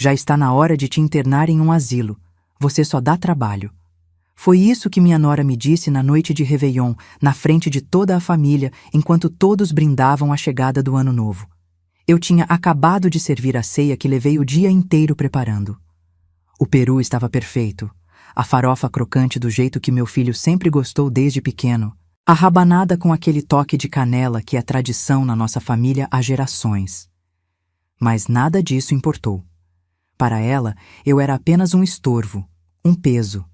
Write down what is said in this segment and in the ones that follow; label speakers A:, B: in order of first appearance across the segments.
A: Já está na hora de te internar em um asilo. Você só dá trabalho. Foi isso que minha nora me disse na noite de Réveillon, na frente de toda a família, enquanto todos brindavam a chegada do Ano Novo. Eu tinha acabado de servir a ceia que levei o dia inteiro preparando. O peru estava perfeito, a farofa crocante do jeito que meu filho sempre gostou desde pequeno, a rabanada com aquele toque de canela que é tradição na nossa família há gerações. Mas nada disso importou. Para ela, eu era apenas um estorvo, um peso,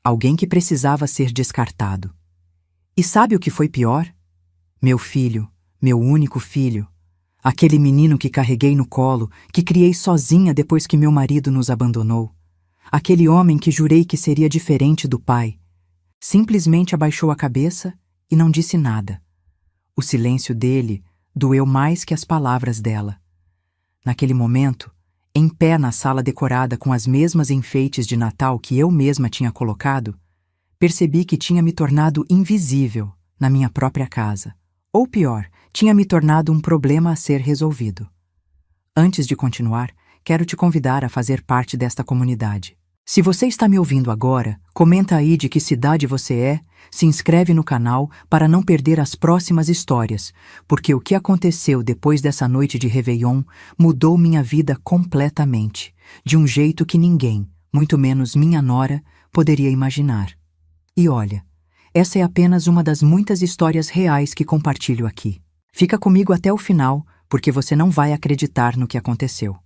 A: alguém que precisava ser descartado. E sabe o que foi pior? Meu filho, meu único filho, aquele menino que carreguei no colo, que criei sozinha depois que meu marido nos abandonou, aquele homem que jurei que seria diferente do pai, simplesmente abaixou a cabeça e não disse nada. O silêncio dele doeu mais que as palavras dela. Naquele momento, em pé na sala decorada com as mesmas enfeites de Natal que eu mesma tinha colocado, percebi que tinha me tornado invisível na minha própria casa. Ou pior, tinha me tornado um problema a ser resolvido. Antes de continuar, quero te convidar a fazer parte desta comunidade. Se você está me ouvindo agora, comenta aí de que cidade você é, se inscreve no canal para não perder as próximas histórias, porque o que aconteceu depois dessa noite de Réveillon mudou minha vida completamente, de um jeito que ninguém, muito menos minha nora, poderia imaginar. E olha, essa é apenas uma das muitas histórias reais que compartilho aqui. Fica comigo até o final, porque você não vai acreditar no que aconteceu.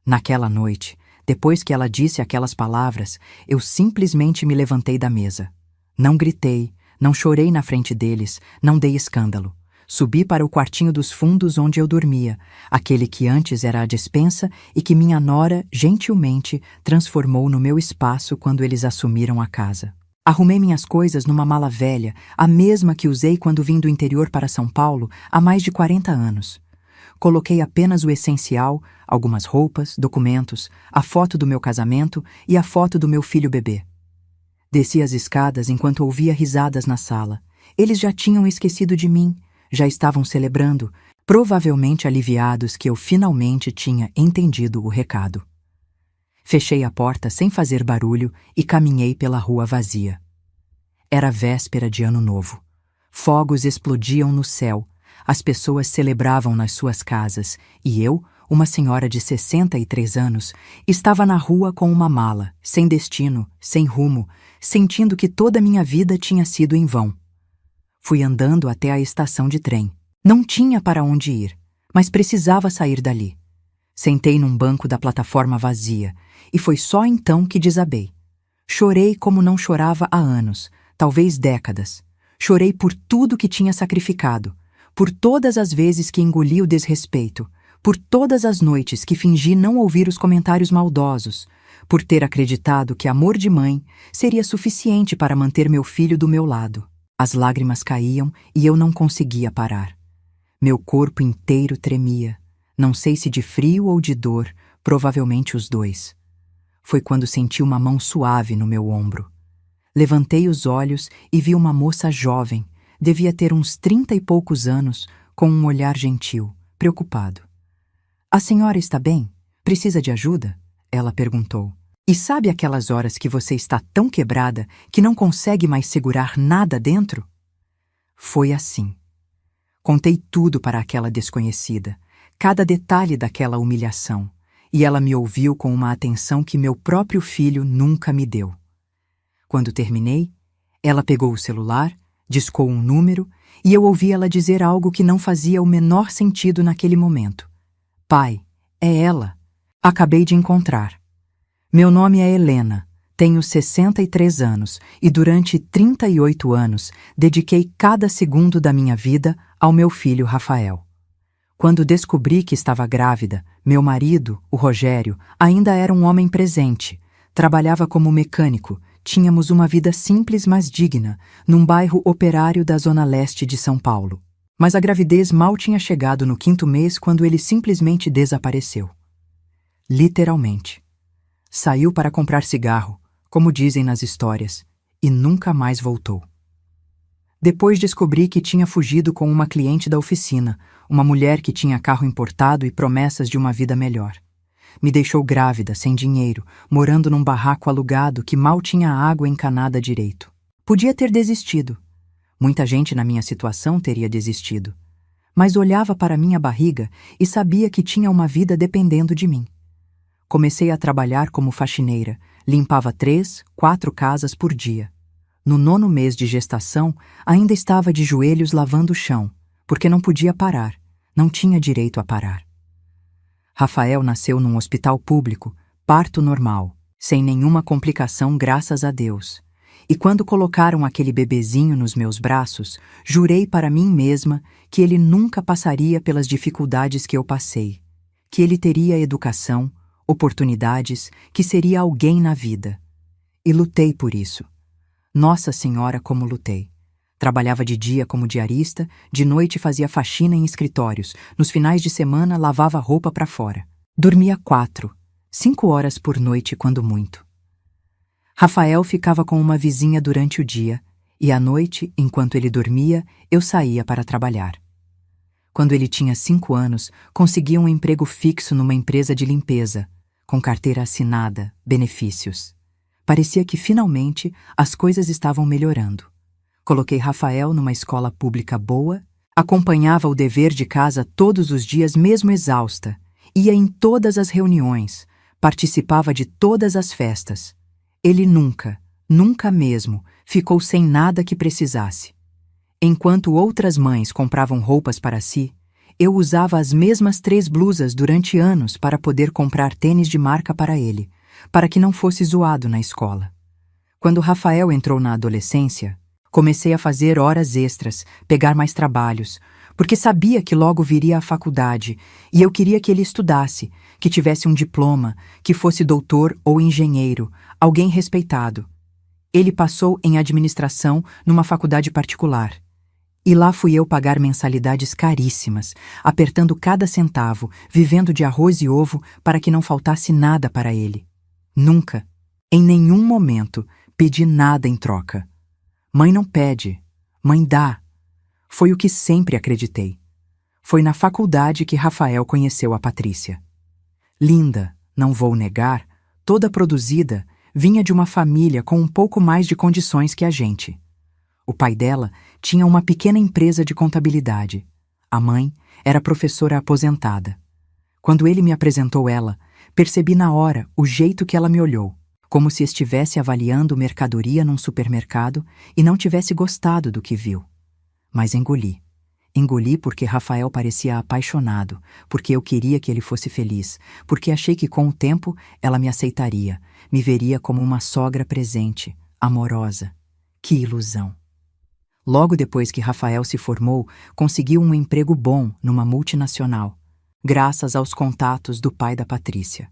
A: Naquela noite, depois que ela disse aquelas palavras, eu simplesmente me levantei da mesa. Não gritei, não chorei na frente deles, não dei escândalo. Subi para o quartinho dos fundos onde eu dormia, aquele que antes era a despensa e que minha nora, gentilmente, transformou no meu espaço quando eles assumiram a casa. Arrumei minhas coisas numa mala velha, a mesma que usei quando vim do interior para São Paulo há mais de 40 anos. Coloquei apenas o essencial, algumas roupas, documentos, a foto do meu casamento e a foto do meu filho bebê. Desci as escadas enquanto ouvia risadas na sala. Eles já tinham esquecido de mim, já estavam celebrando, provavelmente aliviados que eu finalmente tinha entendido o recado. Fechei a porta sem fazer barulho e caminhei pela rua vazia. Era véspera de Ano Novo. Fogos explodiam no céu, as pessoas celebravam nas suas casas e eu, uma senhora de 63 anos, estava na rua com uma mala, sem destino, sem rumo, sentindo que toda a minha vida tinha sido em vão. Fui andando até a estação de trem. Não tinha para onde ir, mas precisava sair dali. Sentei num banco da plataforma vazia e foi só então que desabei. Chorei como não chorava há anos, talvez décadas. Chorei por tudo que tinha sacrificado, por todas as vezes que engoli o desrespeito, por todas as noites que fingi não ouvir os comentários maldosos, por ter acreditado que amor de mãe seria suficiente para manter meu filho do meu lado. As lágrimas caíam e eu não conseguia parar. Meu corpo inteiro tremia, não sei se de frio ou de dor, provavelmente os dois. Foi quando senti uma mão suave no meu ombro. Levantei os olhos e vi uma moça jovem, devia ter uns 30 e poucos anos, com um olhar gentil, preocupado. "A senhora está bem? Precisa de ajuda?" ela perguntou. "E sabe aquelas horas que você está tão quebrada que não consegue mais segurar nada dentro?" Foi assim. Contei tudo para aquela desconhecida, cada detalhe daquela humilhação, e ela me ouviu com uma atenção que meu próprio filho nunca me deu. Quando terminei, ela pegou o celular, discou um número e eu ouvi ela dizer algo que não fazia o menor sentido naquele momento. "Pai, é ela. Acabei de encontrar. Meu nome é Helena, tenho 63 anos e durante 38 anos dediquei cada segundo da minha vida ao meu filho Rafael. Quando descobri que estava grávida, meu marido, o Rogério, ainda era um homem presente, trabalhava como mecânico. Tínhamos uma vida simples mas digna, num bairro operário da zona leste de São Paulo. Mas a gravidez mal tinha chegado no 5º mês quando ele simplesmente desapareceu. Literalmente. Saiu para comprar cigarro, como dizem nas histórias, e nunca mais voltou. Depois descobri que tinha fugido com uma cliente da oficina, uma mulher que tinha carro importado e promessas de uma vida melhor. me deixou grávida, sem dinheiro, morando num barraco alugado que mal tinha água encanada direito. Podia ter desistido. Muita gente na minha situação teria desistido. Mas olhava para minha barriga e sabia que tinha uma vida dependendo de mim. Comecei a trabalhar como faxineira, limpava 3, 4 casas por dia. No 9º mês de gestação, ainda estava de joelhos lavando o chão, porque não podia parar, não tinha direito a parar. Rafael nasceu num hospital público, parto normal, sem nenhuma complicação, graças a Deus. E quando colocaram aquele bebezinho nos meus braços, jurei para mim mesma que ele nunca passaria pelas dificuldades que eu passei, que ele teria educação, oportunidades, que seria alguém na vida. E lutei por isso. Nossa Senhora, como lutei. Trabalhava de dia como diarista, de noite fazia faxina em escritórios, nos finais de semana lavava roupa para fora. Dormia 4, 5 horas por noite, quando muito. Rafael ficava com uma vizinha durante o dia, e à noite, enquanto ele dormia, eu saía para trabalhar. Quando ele tinha 5 anos, consegui um emprego fixo numa empresa de limpeza, com carteira assinada, benefícios. Parecia que, finalmente, as coisas estavam melhorando. Coloquei Rafael numa escola pública boa, acompanhava o dever de casa todos os dias, mesmo exausta, ia em todas as reuniões, participava de todas as festas. Ele nunca, nunca mesmo, ficou sem nada que precisasse. Enquanto outras mães compravam roupas para si, eu usava as mesmas 3 blusas durante anos para poder comprar tênis de marca para ele, para que não fosse zoado na escola. Quando Rafael entrou na adolescência, comecei a fazer horas extras, pegar mais trabalhos, porque sabia que logo viria a faculdade e eu queria que ele estudasse, que tivesse um diploma, que fosse doutor ou engenheiro, alguém respeitado. Ele passou em administração numa faculdade particular. E lá fui eu pagar mensalidades caríssimas, apertando cada centavo, vivendo de arroz e ovo para que não faltasse nada para ele. Nunca, em nenhum momento, pedi nada em troca. Mãe não pede, mãe dá. Foi o que sempre acreditei. Foi na faculdade que Rafael conheceu a Patrícia. Linda, não vou negar, toda produzida, vinha de uma família com um pouco mais de condições que a gente. O pai dela tinha uma pequena empresa de contabilidade. A mãe era professora aposentada. Quando ele me apresentou ela, percebi na hora o jeito que ela me olhou, como se estivesse avaliando mercadoria num supermercado e não tivesse gostado do que viu. Mas engoli. Engoli porque Rafael parecia apaixonado, porque eu queria que ele fosse feliz, porque achei que com o tempo ela me aceitaria, me veria como uma sogra presente, amorosa. Que ilusão! Logo depois que Rafael se formou, conseguiu um emprego bom numa multinacional, graças aos contatos do pai da Patrícia.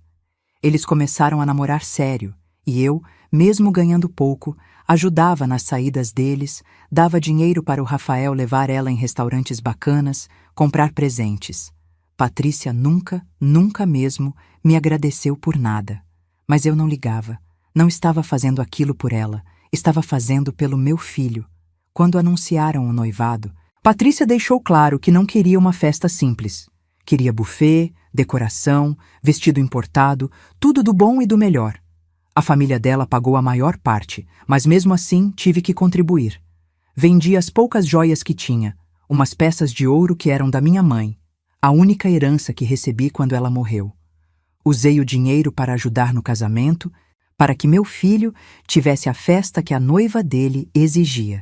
A: Eles começaram a namorar sério, e eu, mesmo ganhando pouco, ajudava nas saídas deles, dava dinheiro para o Rafael levar ela em restaurantes bacanas, comprar presentes. Patrícia nunca, nunca mesmo me agradeceu por nada. Mas eu não ligava. Não estava fazendo aquilo por ela, estava fazendo pelo meu filho. Quando anunciaram o noivado, Patrícia deixou claro que não queria uma festa simples. Queria buffet, decoração, vestido importado, tudo do bom e do melhor. A família dela pagou a maior parte, mas mesmo assim tive que contribuir. Vendi as poucas joias que tinha, umas peças de ouro que eram da minha mãe, a única herança que recebi quando ela morreu. Usei o dinheiro para ajudar no casamento, para que meu filho tivesse a festa que a noiva dele exigia.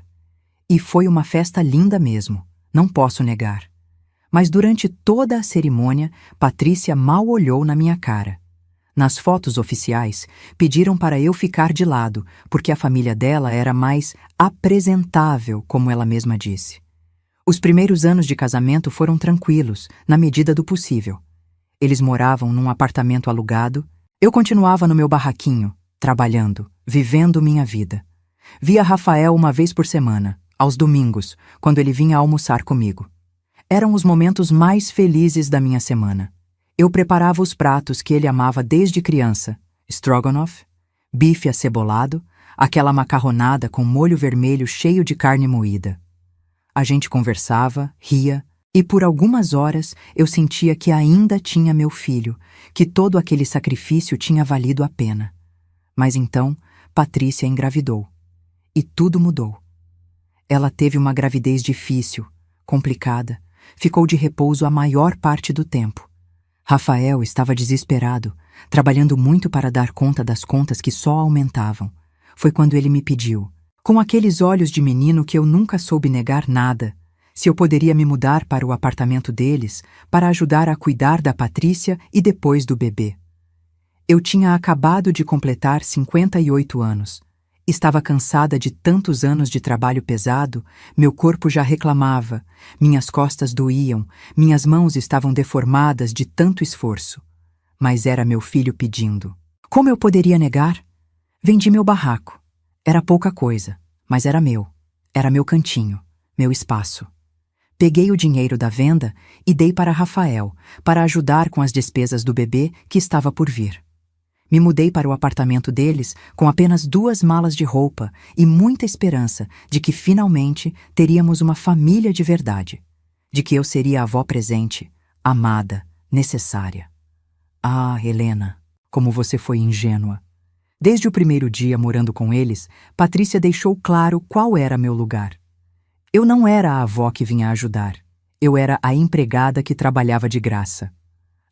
A: E foi uma festa linda mesmo, não posso negar. Mas durante toda a cerimônia, Patrícia mal olhou na minha cara. Nas fotos oficiais, pediram para eu ficar de lado, porque a família dela era mais apresentável, como ela mesma disse. Os primeiros anos de casamento foram tranquilos, na medida do possível. Eles moravam num apartamento alugado, eu continuava no meu barraquinho, trabalhando, vivendo minha vida. Via Rafael uma vez por semana, aos domingos, quando ele vinha almoçar comigo. Eram os momentos mais felizes da minha semana. Eu preparava os pratos que ele amava desde criança: stroganoff, bife acebolado, aquela macarronada com molho vermelho cheio de carne moída. A gente conversava, ria, E por algumas horas eu sentia que ainda tinha meu filho, que todo aquele sacrifício tinha valido a pena. Mas então, Patrícia engravidou. E tudo mudou. Ela teve uma gravidez difícil, complicada, ficou de repouso a maior parte do tempo. Rafael estava desesperado, trabalhando muito para dar conta das contas que só aumentavam. Foi quando ele me pediu, com aqueles olhos de menino que eu nunca soube negar nada, se eu poderia me mudar para o apartamento deles para ajudar a cuidar da Patrícia e depois do bebê. Eu tinha acabado de completar 58 anos. Estava cansada de tantos anos de trabalho pesado, meu corpo já reclamava, minhas costas doíam, minhas mãos estavam deformadas de tanto esforço. Mas era meu filho pedindo. Como eu poderia negar? Vendi meu barraco. Era pouca coisa, mas era meu. Era meu cantinho, meu espaço. Peguei o dinheiro da venda e dei para Rafael, para ajudar com as despesas do bebê que estava por vir. Me mudei para o apartamento deles com apenas 2 malas de roupa e muita esperança de que finalmente teríamos uma família de verdade, de que eu seria a avó presente, amada, necessária. Ah, Helena, como você foi ingênua. Desde o primeiro dia morando com eles, Patrícia deixou claro qual era meu lugar. Eu não era a avó que vinha ajudar, eu era a empregada que trabalhava de graça.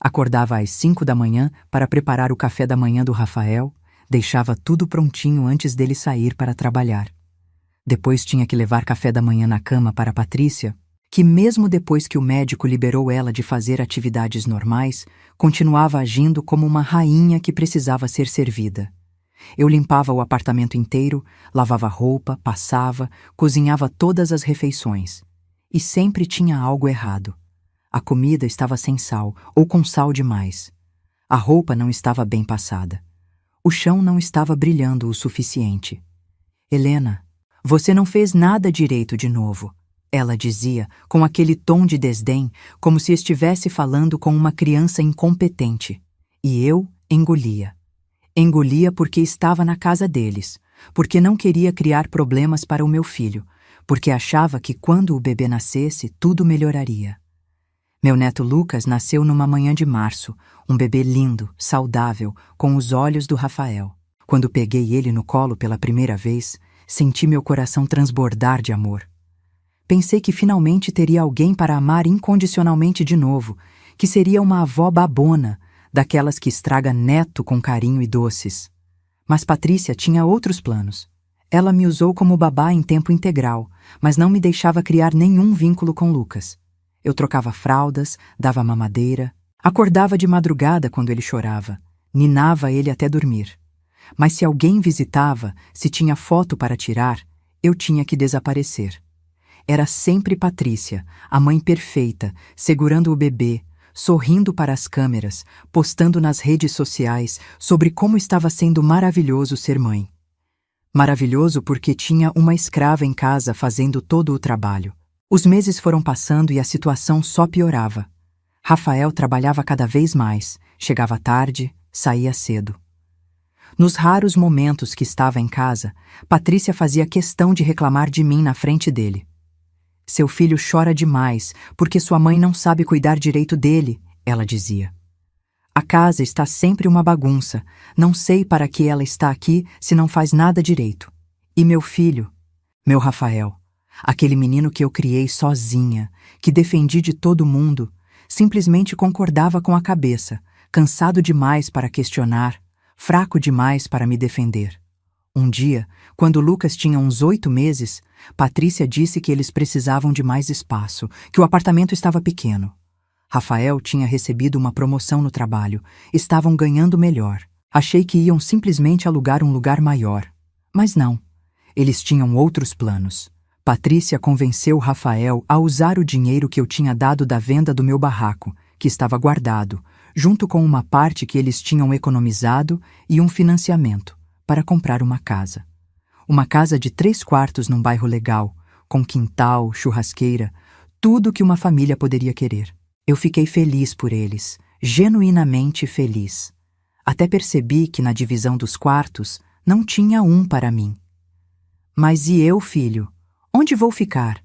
A: Acordava às 5 da manhã para preparar o café da manhã do Rafael, deixava tudo prontinho antes dele sair para trabalhar. Depois tinha que levar café da manhã na cama para Patrícia, que mesmo depois que o médico liberou ela de fazer atividades normais, continuava agindo como uma rainha que precisava ser servida. Eu limpava o apartamento inteiro, lavava roupa, passava, cozinhava todas as refeições. E sempre tinha algo errado. A comida estava sem sal, ou com sal demais. A roupa não estava bem passada. O chão não estava brilhando o suficiente. Helena, você não fez nada direito de novo, ela dizia, com aquele tom de desdém, como se estivesse falando com uma criança incompetente. E eu engolia. Engolia porque estava na casa deles, porque não queria criar problemas para o meu filho, porque achava que quando o bebê nascesse, tudo melhoraria. Meu neto Lucas nasceu numa manhã de março, um bebê lindo, saudável, com os olhos do Rafael. Quando peguei ele no colo pela primeira vez, senti meu coração transbordar de amor. Pensei que finalmente teria alguém para amar incondicionalmente de novo, que seria uma avó babona, daquelas que estraga neto com carinho e doces. Mas Patrícia tinha outros planos. Ela me usou como babá em tempo integral, mas não me deixava criar nenhum vínculo com Lucas. Eu trocava fraldas, dava mamadeira, acordava de madrugada quando ele chorava, ninava ele até dormir. Mas se alguém visitava, se tinha foto para tirar, eu tinha que desaparecer. Era sempre Patrícia, a mãe perfeita, segurando o bebê, sorrindo para as câmeras, postando nas redes sociais sobre como estava sendo maravilhoso ser mãe. Maravilhoso porque tinha uma escrava em casa fazendo todo o trabalho. Os meses foram passando e a situação só piorava. Rafael trabalhava cada vez mais, chegava tarde, saía cedo. Nos raros momentos que estava em casa, Patrícia fazia questão de reclamar de mim na frente dele. Seu filho chora demais porque sua mãe não sabe cuidar direito dele, ela dizia. A casa está sempre uma bagunça, não sei para que ela está aqui se não faz nada direito. E meu filho, meu Rafael, aquele menino que eu criei sozinha, que defendi de todo mundo, simplesmente concordava com a cabeça, cansado demais para questionar, fraco demais para me defender. Um dia, quando Lucas tinha uns 8 meses, Patrícia disse que eles precisavam de mais espaço, que o apartamento estava pequeno. Rafael tinha recebido uma promoção no trabalho, estavam ganhando melhor. Achei que iam simplesmente alugar um lugar maior. Mas não, eles tinham outros planos. Patrícia convenceu Rafael a usar o dinheiro que eu tinha dado da venda do meu barraco, que estava guardado, junto com uma parte que eles tinham economizado e um financiamento, para comprar uma casa. Uma casa de 3 quartos num bairro legal, com quintal, churrasqueira, tudo que uma família poderia querer. Eu fiquei feliz por eles, genuinamente feliz. Até percebi que na divisão dos quartos não tinha um para mim. Mas e eu, filho? Onde vou ficar?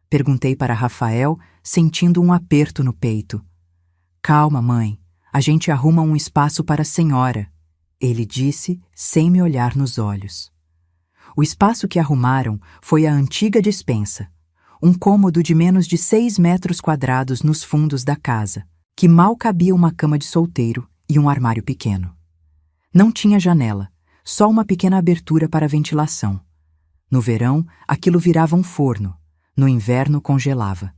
A: Perguntei para Rafael, sentindo um aperto no peito. Calma, mãe, a gente arruma um espaço para a senhora, ele disse sem me olhar nos olhos. O espaço que arrumaram foi a antiga despensa, um cômodo de menos de 6 metros quadrados nos fundos da casa, que mal cabia uma cama de solteiro e um armário pequeno. Não tinha janela, só uma pequena abertura para ventilação. No verão, aquilo virava um forno, no inverno congelava.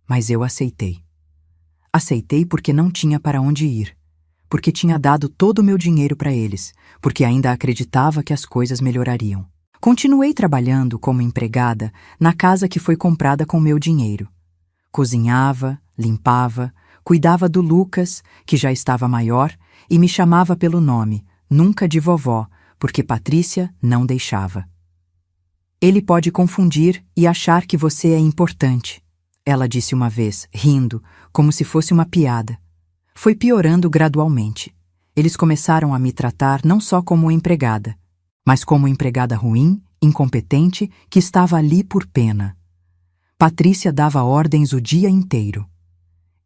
A: Mas eu aceitei. Aceitei porque não tinha para onde ir, porque tinha dado todo o meu dinheiro para eles, porque ainda acreditava que as coisas melhorariam. Continuei trabalhando como empregada na casa que foi comprada com meu dinheiro. Cozinhava, limpava, cuidava do Lucas, que já estava maior, e me chamava pelo nome, nunca de vovó, porque Patrícia não deixava. Ele pode confundir e achar que você é importante, ela disse uma vez, rindo, como se fosse uma piada. Foi piorando gradualmente. Eles começaram a me tratar não só como empregada, mas como empregada ruim, incompetente, que estava ali por pena. Patrícia dava ordens o dia inteiro.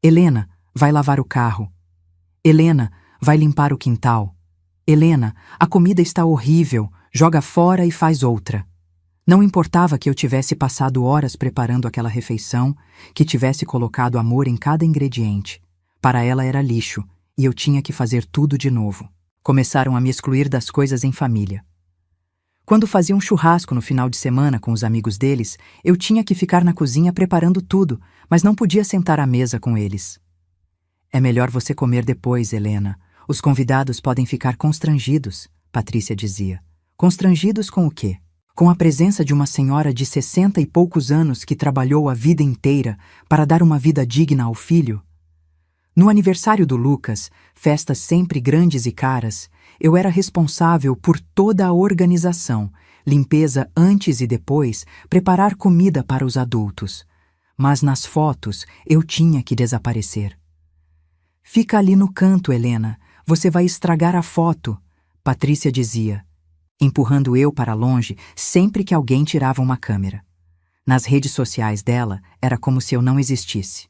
A: Helena, vai lavar o carro. Helena, vai limpar o quintal. Helena, a comida está horrível, joga fora e faz outra. Não importava que eu tivesse passado horas preparando aquela refeição, que tivesse colocado amor em cada ingrediente. Para ela era lixo, e eu tinha que fazer tudo de novo. Começaram a me excluir das coisas em família. Quando fazia um churrasco no final de semana com os amigos deles, eu tinha que ficar na cozinha preparando tudo, mas não podia sentar à mesa com eles. É melhor você comer depois, Helena. Os convidados podem ficar constrangidos, Patrícia dizia. Constrangidos com o quê? Com a presença de uma senhora de 60 e poucos anos que trabalhou a vida inteira para dar uma vida digna ao filho? No aniversário do Lucas, festas sempre grandes e caras, eu era responsável por toda a organização, limpeza antes e depois, preparar comida para os adultos. Mas nas fotos eu tinha que desaparecer. Fica ali no canto, Helena, você vai estragar a foto, Patrícia dizia, empurrando eu para longe sempre que alguém tirava uma câmera. Nas redes sociais dela, era como se eu não existisse.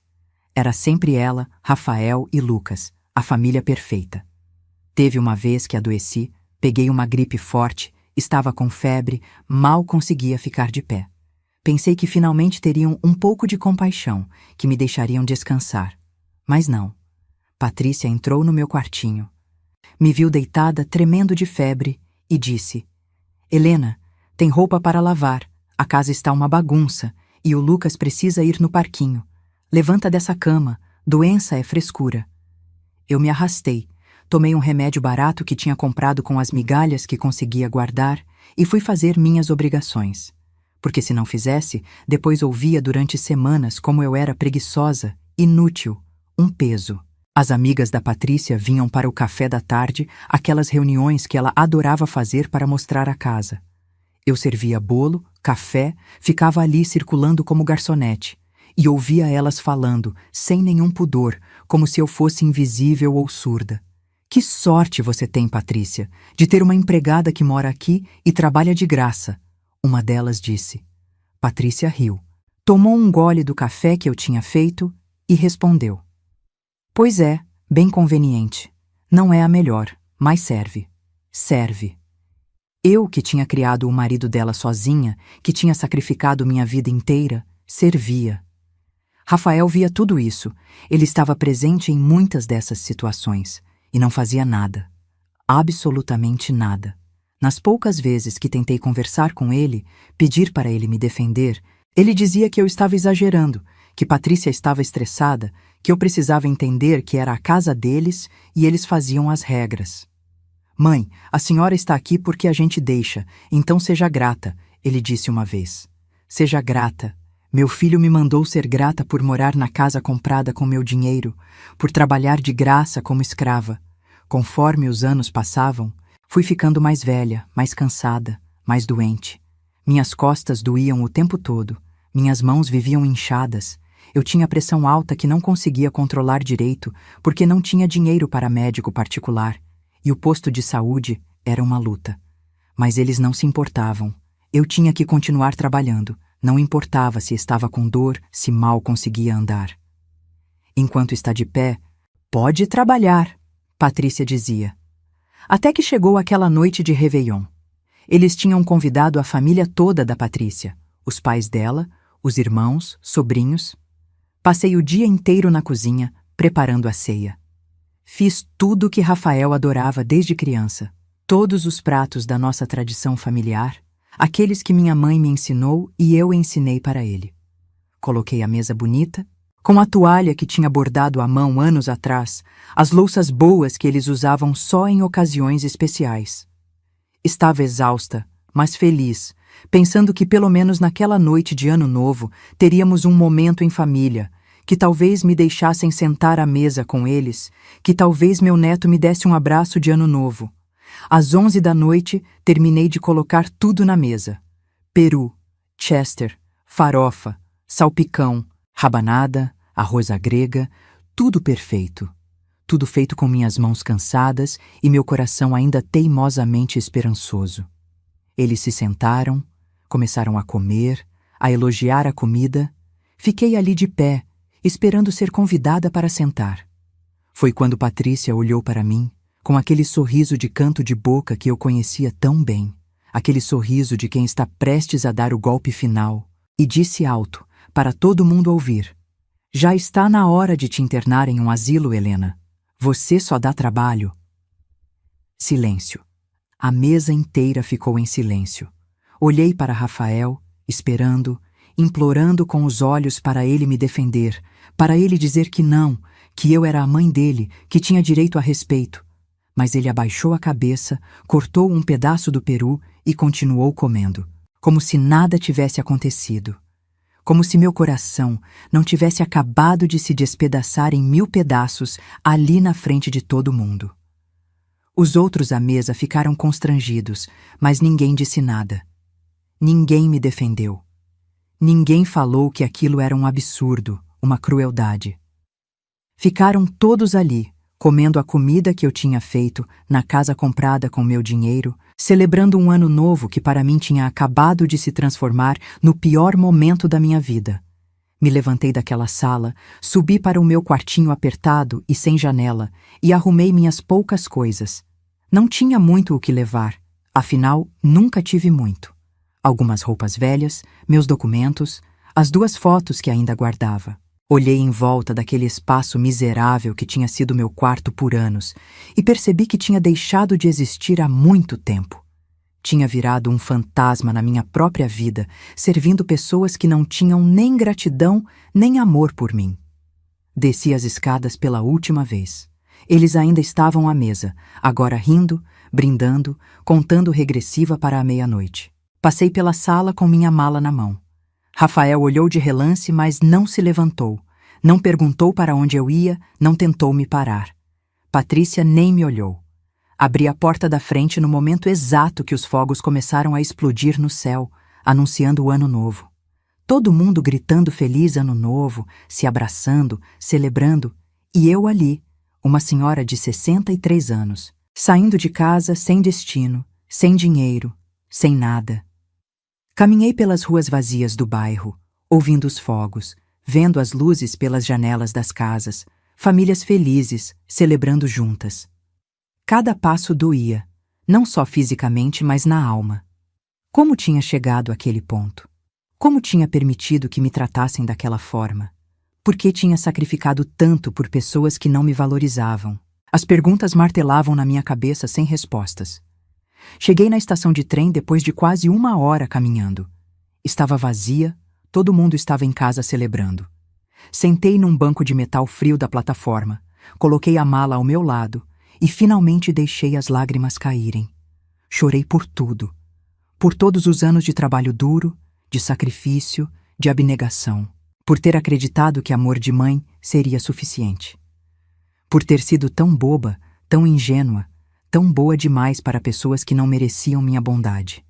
A: Era sempre ela, Rafael e Lucas, a família perfeita. Teve uma vez que adoeci, peguei uma gripe forte, estava com febre, mal conseguia ficar de pé. Pensei que finalmente teriam um pouco de compaixão, que me deixariam descansar. Mas não. Patrícia entrou no meu quartinho. Me viu deitada, tremendo de febre, e disse: Helena, tem roupa para lavar, a casa está uma bagunça, e o Lucas precisa ir no parquinho. Levanta dessa cama, doença é frescura. Eu me arrastei, tomei um remédio barato que tinha comprado com as migalhas que conseguia guardar e fui fazer minhas obrigações. Porque se não fizesse, depois ouvia durante semanas como eu era preguiçosa, inútil, um peso. As amigas da Patrícia vinham para o café da tarde, aquelas reuniões que ela adorava fazer para mostrar a casa. Eu servia bolo, café, ficava ali circulando como garçonete. E ouvia elas falando, sem nenhum pudor, como se eu fosse invisível ou surda. Que sorte você tem, Patrícia, de ter uma empregada que mora aqui e trabalha de graça, uma delas disse. Patrícia riu, tomou um gole do café que eu tinha feito e respondeu. Pois é, bem conveniente. Não é a melhor, mas serve. Serve. Eu, que tinha criado o marido dela sozinha, que tinha sacrificado minha vida inteira, servia. Rafael via tudo isso. Ele estava presente em muitas dessas situações e não fazia nada. Absolutamente nada. Nas poucas vezes que tentei conversar com ele, pedir para ele me defender, ele dizia que eu estava exagerando, que Patrícia estava estressada, que eu precisava entender que era a casa deles e eles faziam as regras. Mãe, a senhora está aqui porque a gente deixa, então seja grata, ele disse uma vez. Seja grata. Meu filho me mandou ser grata por morar na casa comprada com meu dinheiro, por trabalhar de graça como escrava. Conforme os anos passavam, fui ficando mais velha, mais cansada, mais doente. Minhas costas doíam o tempo todo, minhas mãos viviam inchadas. Eu tinha pressão alta que não conseguia controlar direito porque não tinha dinheiro para médico particular, e o posto de saúde era uma luta. Mas eles não se importavam. Eu tinha que continuar trabalhando. Não importava se estava com dor, se mal conseguia andar. Enquanto está de pé, pode trabalhar, Patrícia dizia. Até que chegou aquela noite de Réveillon. Eles tinham convidado a família toda da Patrícia, os pais dela, os irmãos, sobrinhos. Passei o dia inteiro na cozinha, preparando a ceia. Fiz tudo o que Rafael adorava desde criança. Todos os pratos da nossa tradição familiar, aqueles que minha mãe me ensinou e eu ensinei para ele. Coloquei a mesa bonita, com a toalha que tinha bordado à mão anos atrás, as louças boas que eles usavam só em ocasiões especiais. Estava exausta, mas feliz, pensando que pelo menos naquela noite de Ano Novo teríamos um momento em família, que talvez me deixassem sentar à mesa com eles, que talvez meu neto me desse um abraço de Ano Novo. Às 11 da noite, terminei de colocar tudo na mesa. Peru, chester, farofa, salpicão, rabanada, arroz à grega, tudo perfeito. Tudo feito com minhas mãos cansadas e meu coração ainda teimosamente esperançoso. Eles se sentaram, começaram a comer, a elogiar a comida. Fiquei ali de pé, esperando ser convidada para sentar. Foi quando Patrícia olhou para mim, com aquele sorriso de canto de boca que eu conhecia tão bem, aquele sorriso de quem está prestes a dar o golpe final, e disse alto, para todo mundo ouvir: "Já está na hora de te internar em um asilo, Helena. Você só dá trabalho." Silêncio. A mesa inteira ficou em silêncio. Olhei para Rafael, esperando, implorando com os olhos para ele me defender, para ele dizer que não, que eu era a mãe dele, que tinha direito a respeito. Mas ele abaixou a cabeça, cortou um pedaço do peru e continuou comendo, como se nada tivesse acontecido. Como se meu coração não tivesse acabado de se despedaçar em 1000 pedaços ali na frente de todo mundo. Os outros à mesa ficaram constrangidos, mas ninguém disse nada. Ninguém me defendeu. Ninguém falou que aquilo era um absurdo, uma crueldade. Ficaram todos ali, comendo a comida que eu tinha feito na casa comprada com meu dinheiro, celebrando um ano novo que para mim tinha acabado de se transformar no pior momento da minha vida. Me levantei daquela sala, subi para o meu quartinho apertado e sem janela e arrumei minhas poucas coisas. Não tinha muito o que levar, afinal, nunca tive muito. Algumas roupas velhas, meus documentos, as 2 fotos que ainda guardava. Olhei em volta daquele espaço miserável que tinha sido meu quarto por anos e percebi que tinha deixado de existir há muito tempo. Tinha virado um fantasma na minha própria vida, servindo pessoas que não tinham nem gratidão nem amor por mim. Desci as escadas pela última vez. Eles ainda estavam à mesa, agora rindo, brindando, contando regressiva para a meia-noite. Passei pela sala com minha mala na mão. Rafael olhou de relance, mas não se levantou. Não perguntou para onde eu ia, não tentou me parar. Patrícia nem me olhou. Abri a porta da frente no momento exato que os fogos começaram a explodir no céu, anunciando o Ano Novo. Todo mundo gritando feliz Ano Novo, se abraçando, celebrando, e eu ali, uma senhora de 63 anos, saindo de casa sem destino, sem dinheiro, sem nada. Caminhei pelas ruas vazias do bairro, ouvindo os fogos, vendo as luzes pelas janelas das casas, famílias felizes, celebrando juntas. Cada passo doía, não só fisicamente, mas na alma. Como tinha chegado àquele ponto? Como tinha permitido que me tratassem daquela forma? Por que tinha sacrificado tanto por pessoas que não me valorizavam? As perguntas martelavam na minha cabeça sem respostas. Cheguei na estação de trem depois de quase 1 hora caminhando. Estava vazia, todo mundo estava em casa celebrando. Sentei num banco de metal frio da plataforma, coloquei a mala ao meu lado e finalmente deixei as lágrimas caírem. Chorei por tudo. Por todos os anos de trabalho duro, de sacrifício, de abnegação. Por ter acreditado que amor de mãe seria suficiente. Por ter sido tão boba, tão ingênua, tão boa demais para pessoas que não mereciam minha bondade.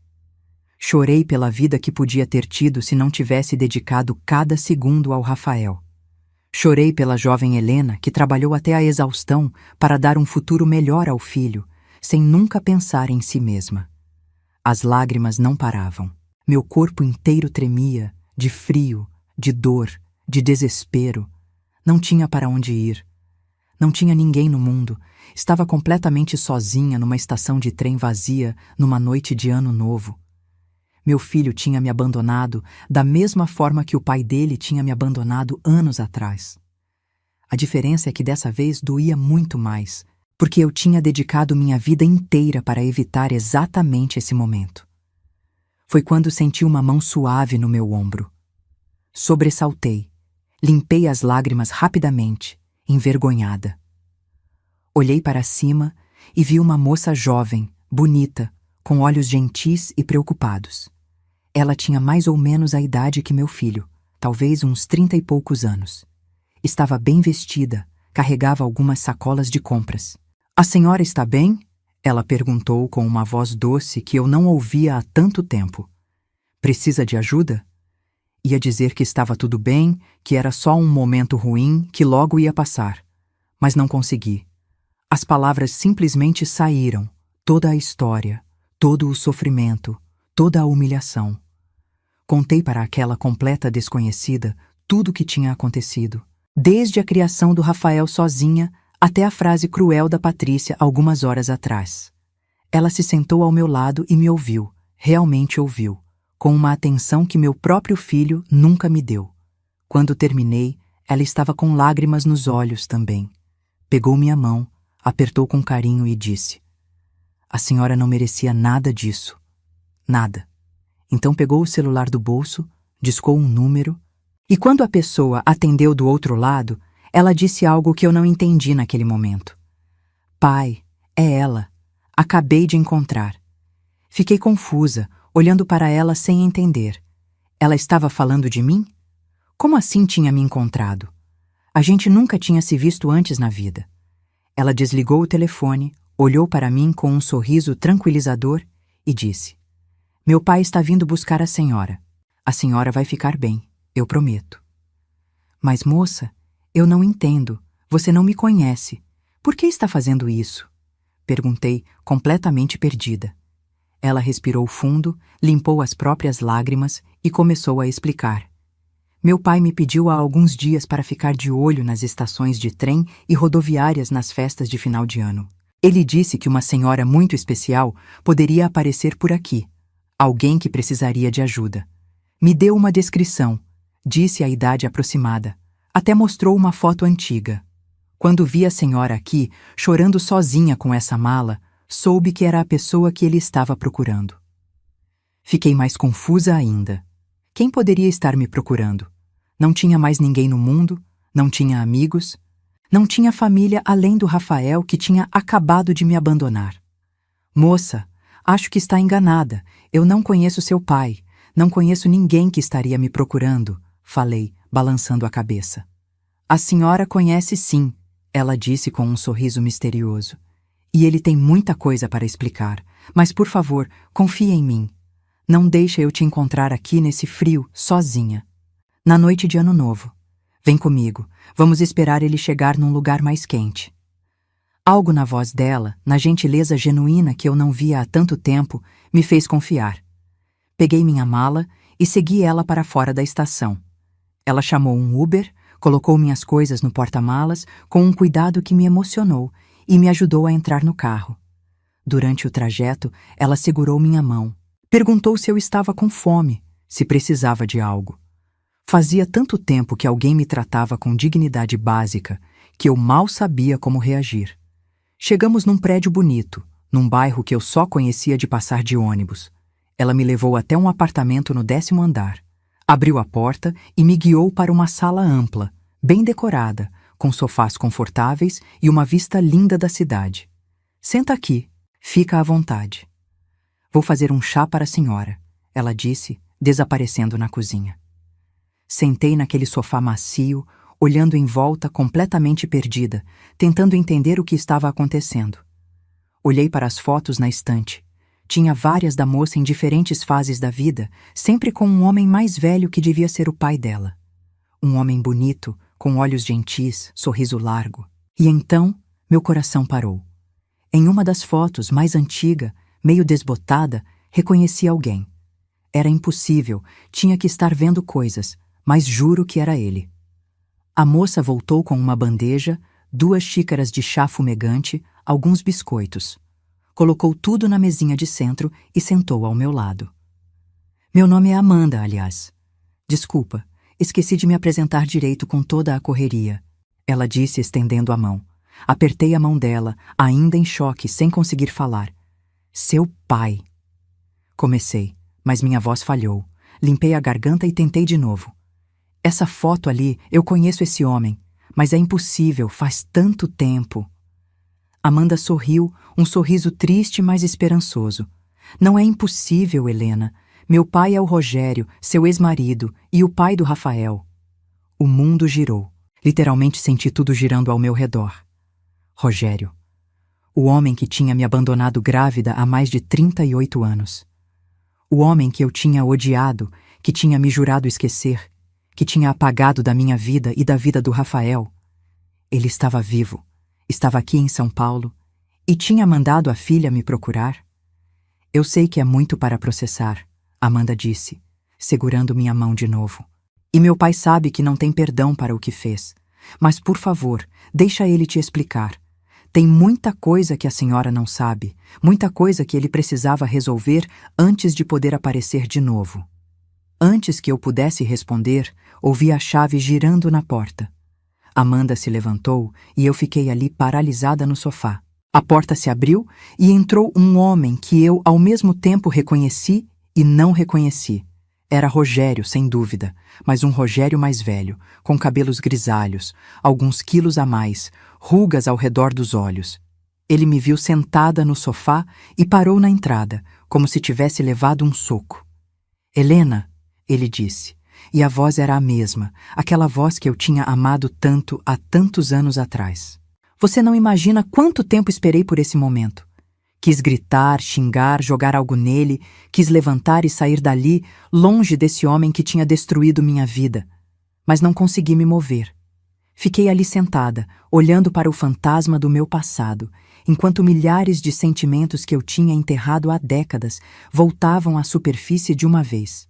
A: Chorei pela vida que podia ter tido se não tivesse dedicado cada segundo ao Rafael. Chorei pela jovem Helena, que trabalhou até a exaustão para dar um futuro melhor ao filho, sem nunca pensar em si mesma. As lágrimas não paravam. Meu corpo inteiro tremia, de frio, de dor, de desespero. Não tinha para onde ir. Não tinha ninguém no mundo. Estava completamente sozinha numa estação de trem vazia, numa noite de ano novo. Meu filho tinha me abandonado da mesma forma que o pai dele tinha me abandonado anos atrás. A diferença é que dessa vez doía muito mais, porque eu tinha dedicado minha vida inteira para evitar exatamente esse momento. Foi quando senti uma mão suave no meu ombro. Sobressaltei, limpei as lágrimas rapidamente, envergonhada. Olhei para cima e vi uma moça jovem, bonita, com olhos gentis e preocupados. Ela tinha mais ou menos a idade que meu filho, talvez uns 30 e poucos anos. Estava bem vestida, carregava algumas sacolas de compras. "A senhora está bem?" Ela perguntou com uma voz doce que eu não ouvia há tanto tempo. "Precisa de ajuda?" Ia dizer que estava tudo bem, que era só um momento ruim, que logo ia passar. Mas não consegui. As palavras simplesmente saíram, toda a história, todo o sofrimento, toda a humilhação. Contei para aquela completa desconhecida tudo o que tinha acontecido, desde a criação do Rafael sozinha até a frase cruel da Patrícia algumas horas atrás. Ela se sentou ao meu lado e me ouviu, realmente ouviu, com uma atenção que meu próprio filho nunca me deu. Quando terminei, ela estava com lágrimas nos olhos também. Pegou minha mão, apertou com carinho e disse: "A senhora não merecia nada disso. Nada." Então pegou o celular do bolso, discou um número, e quando a pessoa atendeu do outro lado, ela disse algo que eu não entendi naquele momento. "Pai, é ela. Acabei de encontrar." Fiquei confusa, olhando para ela sem entender. Ela estava falando de mim? Como assim tinha me encontrado? A gente nunca tinha se visto antes na vida. Ela desligou o telefone, olhou para mim com um sorriso tranquilizador e disse: "Meu pai está vindo buscar a senhora. A senhora vai ficar bem, eu prometo." "Mas, moça, eu não entendo. Você não me conhece. Por que está fazendo isso?" Perguntei, completamente perdida. Ela respirou fundo, limpou as próprias lágrimas e começou a explicar. "Meu pai me pediu há alguns dias para ficar de olho nas estações de trem e rodoviárias nas festas de final de ano. Ele disse que uma senhora muito especial poderia aparecer por aqui, alguém que precisaria de ajuda. Me deu uma descrição, disse a idade aproximada, até mostrou uma foto antiga. Quando vi a senhora aqui, chorando sozinha com essa mala, soube que era a pessoa que ele estava procurando." Fiquei mais confusa ainda. Quem poderia estar me procurando? Não tinha mais ninguém no mundo, não tinha amigos, não tinha família além do Rafael que tinha acabado de me abandonar. "Moça, acho que está enganada. Eu não conheço seu pai. Não conheço ninguém que estaria me procurando", falei, balançando a cabeça. "A senhora conhece sim", ela disse com um sorriso misterioso. "E ele tem muita coisa para explicar. Mas, por favor, confie em mim. Não deixe eu te encontrar aqui nesse frio, sozinha. Na noite de Ano Novo. Vem comigo. Vamos esperar ele chegar num lugar mais quente." Algo na voz dela, na gentileza genuína que eu não via há tanto tempo, me fez confiar. Peguei minha mala e segui ela para fora da estação. Ela chamou um Uber, colocou minhas coisas no porta-malas com um cuidado que me emocionou e me ajudou a entrar no carro. Durante o trajeto, ela segurou minha mão. Perguntou se eu estava com fome, se precisava de algo. Fazia tanto tempo que alguém me tratava com dignidade básica que eu mal sabia como reagir. Chegamos num prédio bonito, num bairro que eu só conhecia de passar de ônibus. Ela me levou até um apartamento no 10º andar. Abriu a porta e me guiou para uma sala ampla, bem decorada, com sofás confortáveis e uma vista linda da cidade. "Senta aqui, fica à vontade." "Vou fazer um chá para a senhora", ela disse, desaparecendo na cozinha. Sentei naquele sofá macio, olhando em volta completamente perdida, tentando entender o que estava acontecendo. Olhei para as fotos na estante. Tinha várias da moça em diferentes fases da vida, sempre com um homem mais velho que devia ser o pai dela. Um homem bonito, com olhos gentis, sorriso largo. E então, meu coração parou. Em uma das fotos, mais antiga, meio desbotada, reconheci alguém. Era impossível, tinha que estar vendo coisas, mas juro que era ele. A moça voltou com uma bandeja, 2 xícaras de chá fumegante, alguns biscoitos. Colocou tudo na mesinha de centro e sentou ao meu lado. Meu nome é Amanda, aliás. Desculpa, esqueci de me apresentar direito com toda a correria. Ela disse, estendendo a mão. Apertei a mão dela, ainda em choque, sem conseguir falar. Seu pai. Comecei, mas minha voz falhou. Limpei a garganta e tentei de novo. Essa foto ali, eu conheço esse homem, mas é impossível, faz tanto tempo. Amanda sorriu, um sorriso triste, mas esperançoso. Não é impossível, Helena. Meu pai é o Rogério, seu ex-marido, e o pai do Rafael. O mundo girou. Literalmente senti tudo girando ao meu redor. Rogério. O homem que tinha me abandonado grávida há mais de 38 anos. O homem que eu tinha odiado, que tinha me jurado esquecer, que tinha apagado da minha vida e da vida do Rafael. Ele estava vivo, estava aqui em São Paulo e tinha mandado a filha me procurar. Eu sei que é muito para processar, Amanda disse, segurando minha mão de novo. E meu pai sabe que não tem perdão para o que fez. Mas, por favor, deixa ele te explicar. Tem muita coisa que a senhora não sabe, muita coisa que ele precisava resolver antes de poder aparecer de novo. Antes que eu pudesse responder, ouvi a chave girando na porta. Amanda se levantou e eu fiquei ali paralisada no sofá. A porta se abriu e entrou um homem que eu, ao mesmo tempo, reconheci e não reconheci. Era Rogério, sem dúvida, mas um Rogério mais velho, com cabelos grisalhos, alguns quilos a mais, rugas ao redor dos olhos. Ele me viu sentada no sofá e parou na entrada, como se tivesse levado um soco. Helena, ele disse, e a voz era a mesma, aquela voz que eu tinha amado tanto há tantos anos atrás. Você não imagina quanto tempo esperei por esse momento. Quis gritar, xingar, jogar algo nele, quis levantar e sair dali, longe desse homem que tinha destruído minha vida. Mas não consegui me mover. Fiquei ali sentada, olhando para o fantasma do meu passado, enquanto milhares de sentimentos que eu tinha enterrado há décadas voltavam à superfície de uma vez.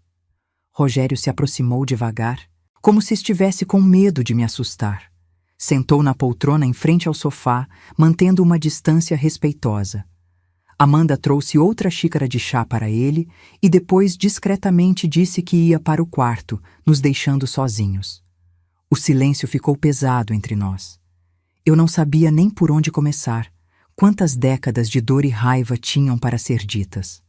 A: Rogério se aproximou devagar, como se estivesse com medo de me assustar. Sentou na poltrona em frente ao sofá, mantendo uma distância respeitosa. Amanda trouxe outra xícara de chá para ele e depois discretamente disse que ia para o quarto, nos deixando sozinhos. O silêncio ficou pesado entre nós. Eu não sabia nem por onde começar. Quantas décadas de dor e raiva tinham para ser ditas.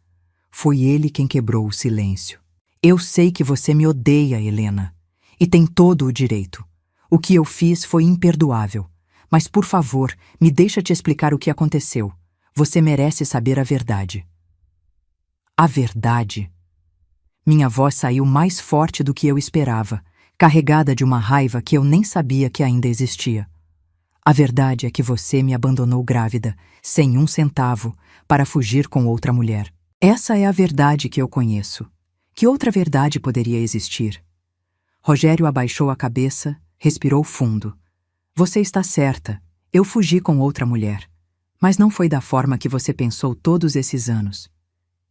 A: Foi ele quem quebrou o silêncio. Eu sei que você me odeia, Helena, e tem todo o direito. O que eu fiz foi imperdoável. Mas, por favor, me deixa te explicar o que aconteceu. Você merece saber a verdade. A verdade? Minha voz saiu mais forte do que eu esperava, carregada de uma raiva que eu nem sabia que ainda existia. A verdade é que você me abandonou grávida, sem um centavo, para fugir com outra mulher. Essa é a verdade que eu conheço. Que outra verdade poderia existir? Rogério abaixou a cabeça, respirou fundo. Você está certa, eu fugi com outra mulher. Mas não foi da forma que você pensou todos esses anos.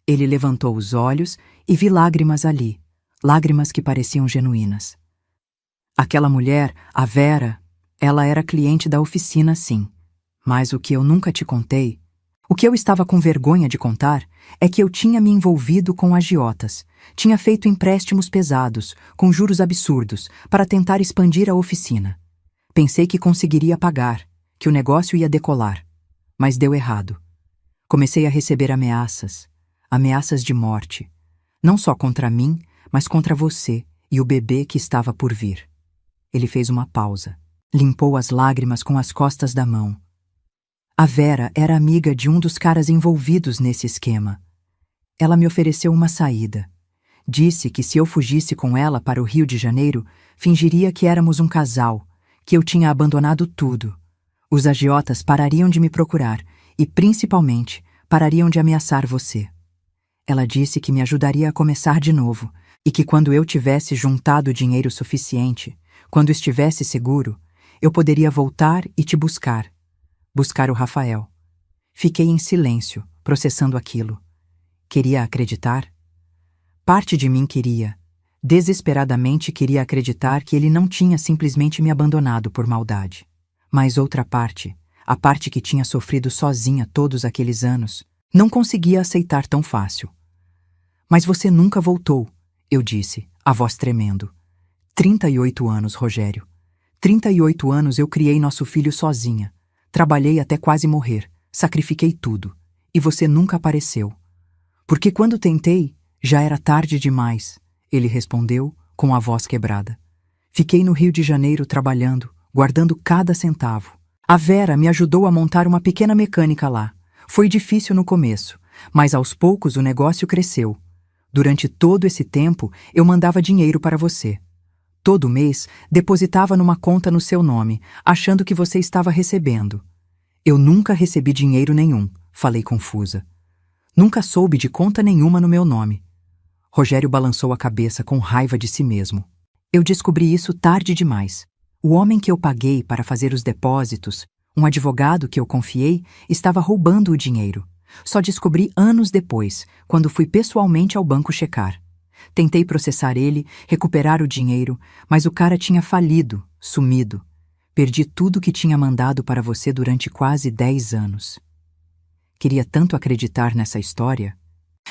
A: Ele levantou os olhos e vi lágrimas ali, lágrimas que pareciam genuínas. Aquela mulher, a Vera, ela era cliente da oficina, sim. Mas o que eu nunca te contei, o que eu estava com vergonha de contar, é que eu tinha me envolvido com agiotas, tinha feito empréstimos pesados, com juros absurdos, para tentar expandir a oficina. Pensei que conseguiria pagar, que o negócio ia decolar. Mas deu errado. Comecei a receber ameaças, ameaças de morte, não só contra mim, mas contra você e o bebê que estava por vir. Ele fez uma pausa, limpou as lágrimas com as costas da mão. A Vera era amiga de um dos caras envolvidos nesse esquema. Ela me ofereceu uma saída. Disse que se eu fugisse com ela para o Rio de Janeiro, fingiria que éramos um casal, que eu tinha abandonado tudo. Os agiotas parariam de me procurar e, principalmente, parariam de ameaçar você. Ela disse que me ajudaria a começar de novo e que quando eu tivesse juntado dinheiro suficiente, quando estivesse seguro, eu poderia voltar e te buscar. Buscar o Rafael. Fiquei em silêncio, processando aquilo. Queria acreditar? Parte de mim desesperadamente queria acreditar que ele não tinha simplesmente me abandonado por maldade. Mas outra parte, a parte que tinha sofrido sozinha todos aqueles anos, não conseguia aceitar tão fácil. Mas você nunca voltou, eu disse, a voz tremendo. 38 anos, Rogério. 38 anos eu criei nosso filho sozinha. Trabalhei até quase morrer. Sacrifiquei tudo. E você nunca apareceu. Porque quando tentei, já era tarde demais, ele respondeu com a voz quebrada. Fiquei no Rio de Janeiro trabalhando, guardando cada centavo. A Vera me ajudou a montar uma pequena mecânica lá. Foi difícil no começo, mas aos poucos o negócio cresceu. Durante todo esse tempo, eu mandava dinheiro para você. Todo mês, depositava numa conta no seu nome, achando que você estava recebendo. Eu nunca recebi dinheiro nenhum, falei confusa. Nunca soube de conta nenhuma no meu nome. Rogério balançou a cabeça com raiva de si mesmo. Eu descobri isso tarde demais. O homem que eu paguei para fazer os depósitos, um advogado que eu confiei, estava roubando o dinheiro. Só descobri anos depois, quando fui pessoalmente ao banco checar. Tentei processar ele, recuperar o dinheiro, mas o cara tinha falido, sumido. Perdi tudo que tinha mandado para você durante quase 10 anos. Queria tanto acreditar nessa história,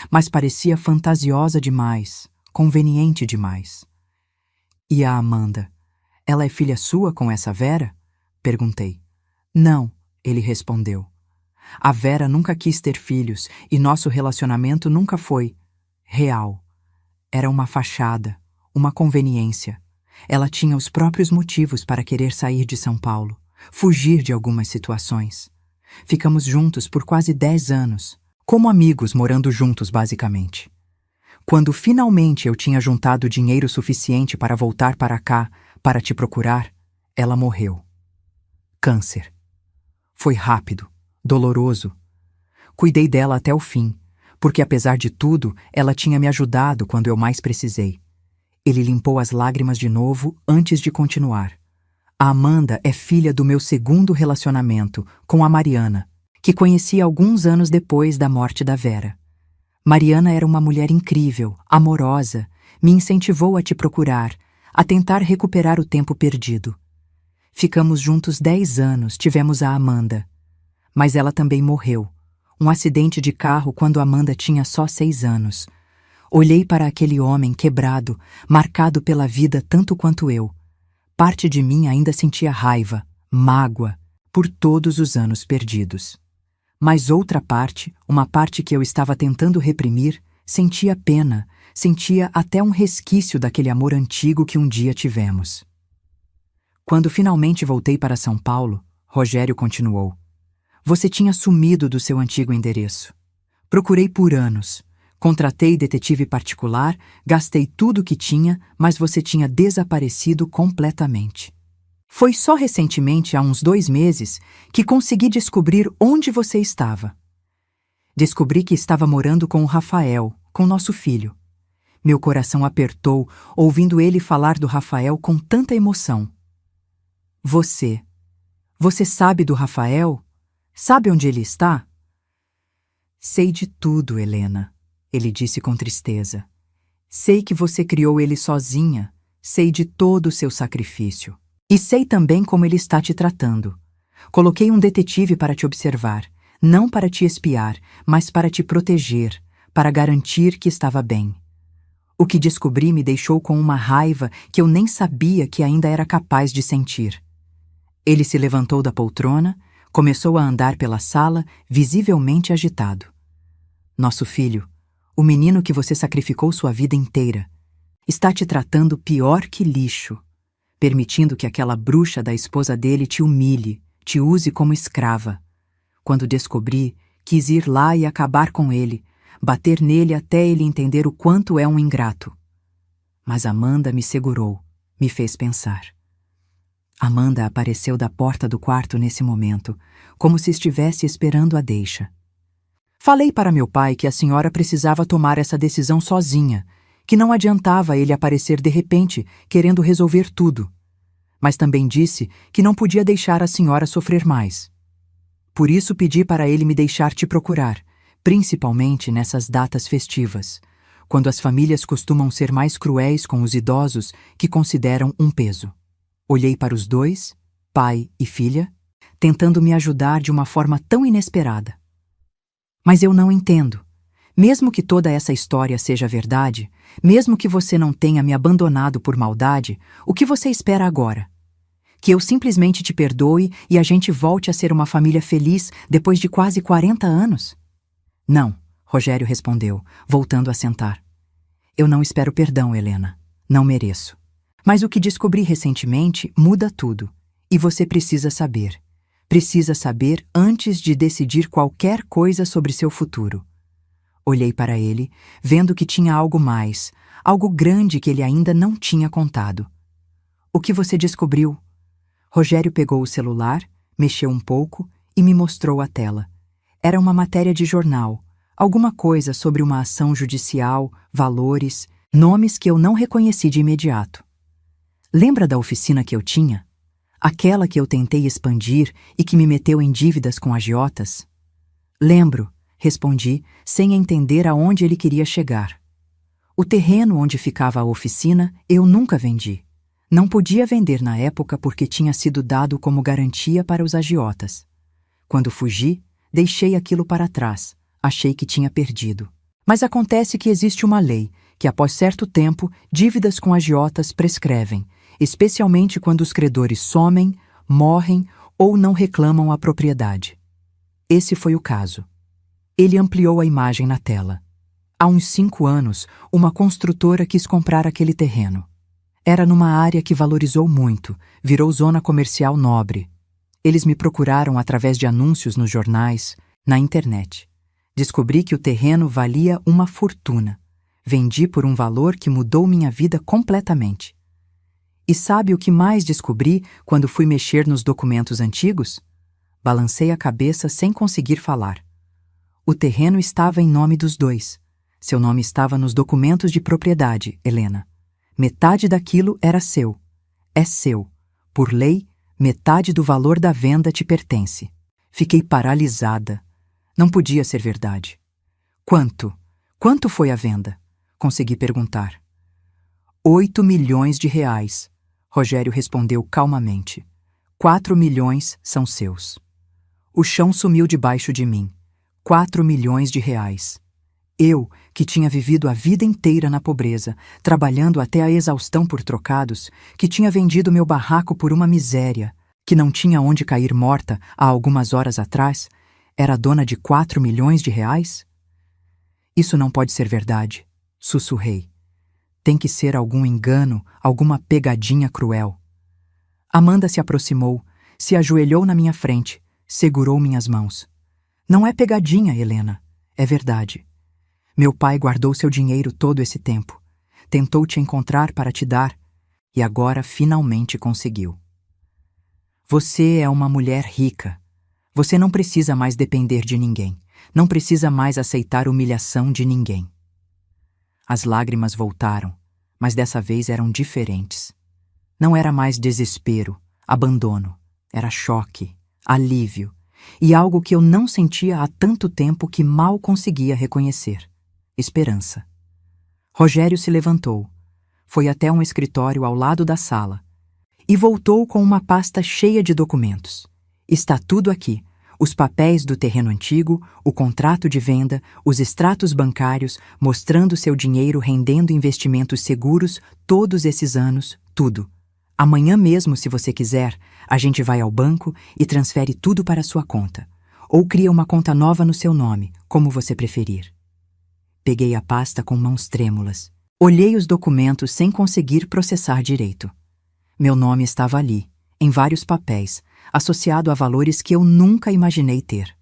A: mas parecia fantasiosa demais, conveniente demais. E a Amanda? Ela é filha sua com essa Vera? Perguntei. Não, ele respondeu. A Vera nunca quis ter filhos e nosso relacionamento nunca foi real. Era uma fachada, uma conveniência. Ela tinha os próprios motivos para querer sair de São Paulo, fugir de algumas situações. Ficamos juntos por quase 10 anos, como amigos morando juntos basicamente. Quando finalmente eu tinha juntado dinheiro suficiente para voltar para cá, para te procurar, ela morreu. Câncer. Foi rápido, doloroso. Cuidei dela até o fim, porque apesar de tudo, ela tinha me ajudado quando eu mais precisei. Ele limpou as lágrimas de novo antes de continuar. A Amanda é filha do meu segundo relacionamento, com a Mariana, que conheci alguns anos depois da morte da Vera. Mariana era uma mulher incrível, amorosa, me incentivou a te procurar, a tentar recuperar o tempo perdido. Ficamos juntos 10 anos, tivemos a Amanda. Mas ela também morreu. Um acidente de carro quando Amanda tinha só 6 anos. Olhei para aquele homem quebrado, marcado pela vida tanto quanto eu. Parte de mim ainda sentia raiva, mágoa, por todos os anos perdidos. Mas outra parte, uma parte que eu estava tentando reprimir, sentia pena, sentia até um resquício daquele amor antigo que um dia tivemos. Quando finalmente voltei para São Paulo, Rogério continuou. Você tinha sumido do seu antigo endereço. Procurei por anos. Contratei detetive particular, gastei tudo o que tinha, mas você tinha desaparecido completamente. Foi só recentemente, há uns 2 meses, que consegui descobrir onde você estava. Descobri que estava morando com o Rafael, com nosso filho. Meu coração apertou, ouvindo ele falar do Rafael com tanta emoção. Você sabe do Rafael? Sabe onde ele está? Sei de tudo, Helena, ele disse com tristeza. Sei que você criou ele sozinha, sei de todo o seu sacrifício. E sei também como ele está te tratando. Coloquei um detetive para te observar, não para te espiar, mas para te proteger, para garantir que estava bem. O que descobri me deixou com uma raiva que eu nem sabia que ainda era capaz de sentir. Ele se levantou da poltrona, começou a andar pela sala, visivelmente agitado. Nosso filho, o menino que você sacrificou sua vida inteira, está te tratando pior que lixo, permitindo que aquela bruxa da esposa dele te humilhe, te use como escrava. Quando descobri, quis ir lá e acabar com ele, bater nele até ele entender o quanto é um ingrato. Mas Amanda me segurou, me fez pensar. Amanda apareceu da porta do quarto nesse momento, como se estivesse esperando a deixa. Falei para meu pai que a senhora precisava tomar essa decisão sozinha, que não adiantava ele aparecer de repente, querendo resolver tudo. Mas também disse que não podia deixar a senhora sofrer mais. Por isso pedi para ele me deixar te procurar, principalmente nessas datas festivas, quando as famílias costumam ser mais cruéis com os idosos que consideram um peso. Olhei para os dois, pai e filha, tentando me ajudar de uma forma tão inesperada. Mas eu não entendo. Mesmo que toda essa história seja verdade, mesmo que você não tenha me abandonado por maldade, o que você espera agora? Que eu simplesmente te perdoe e a gente volte a ser uma família feliz depois de quase 40 anos? Não, Rogério respondeu, voltando a sentar. Eu não espero perdão, Helena. Não mereço. Mas o que descobri recentemente muda tudo. E você precisa saber. Precisa saber antes de decidir qualquer coisa sobre seu futuro. Olhei para ele, vendo que tinha algo mais, algo grande que ele ainda não tinha contado. O que você descobriu? Rogério pegou o celular, mexeu um pouco e me mostrou a tela. Era uma matéria de jornal, alguma coisa sobre uma ação judicial, valores, nomes que eu não reconheci de imediato. Lembra da oficina que eu tinha? Aquela que eu tentei expandir e que me meteu em dívidas com agiotas? Lembro, respondi, sem entender aonde ele queria chegar. O terreno onde ficava a oficina eu nunca vendi. Não podia vender na época porque tinha sido dado como garantia para os agiotas. Quando fugi, deixei aquilo para trás. Achei que tinha perdido. Mas acontece que existe uma lei que, após certo tempo, dívidas com agiotas prescrevem, especialmente quando os credores somem, morrem ou não reclamam a propriedade. Esse foi o caso. Ele ampliou a imagem na tela. Há uns 5 anos, uma construtora quis comprar aquele terreno. Era numa área que valorizou muito, virou zona comercial nobre. Eles me procuraram através de anúncios nos jornais, na internet. Descobri que o terreno valia uma fortuna. Vendi por um valor que mudou minha vida completamente. E sabe o que mais descobri quando fui mexer nos documentos antigos? Balancei a cabeça sem conseguir falar. O terreno estava em nome dos dois. Seu nome estava nos documentos de propriedade, Helena. Metade daquilo era seu. É seu. Por lei, metade do valor da venda te pertence. Fiquei paralisada. Não podia ser verdade. Quanto? Quanto foi a venda? Consegui perguntar. 8 milhões de reais. Rogério respondeu calmamente. 4 milhões são seus. O chão sumiu debaixo de mim. 4 milhões de reais. Eu, que tinha vivido a vida inteira na pobreza, trabalhando até a exaustão por trocados, que tinha vendido meu barraco por uma miséria, que não tinha onde cair morta há algumas horas atrás, era dona de 4 milhões de reais? Isso não pode ser verdade, sussurrei. Tem que ser algum engano, alguma pegadinha cruel. Amanda se aproximou, se ajoelhou na minha frente, segurou minhas mãos. Não é pegadinha, Helena, é verdade. Meu pai guardou seu dinheiro todo esse tempo. Tentou te encontrar para te dar e agora finalmente conseguiu. Você é uma mulher rica. Você não precisa mais depender de ninguém. Não precisa mais aceitar humilhação de ninguém. As lágrimas voltaram, mas dessa vez eram diferentes. Não era mais desespero, abandono. Era choque, alívio e algo que eu não sentia há tanto tempo que mal conseguia reconhecer. Esperança. Rogério se levantou, foi até um escritório ao lado da sala e voltou com uma pasta cheia de documentos. Está tudo aqui. Os papéis do terreno antigo, o contrato de venda, os extratos bancários, mostrando seu dinheiro rendendo investimentos seguros todos esses anos, tudo. Amanhã mesmo, se você quiser, a gente vai ao banco e transfere tudo para sua conta. Ou cria uma conta nova no seu nome, como você preferir. Peguei a pasta com mãos trêmulas. Olhei os documentos sem conseguir processar direito. Meu nome estava ali, em vários papéis, associado a valores que eu nunca imaginei ter.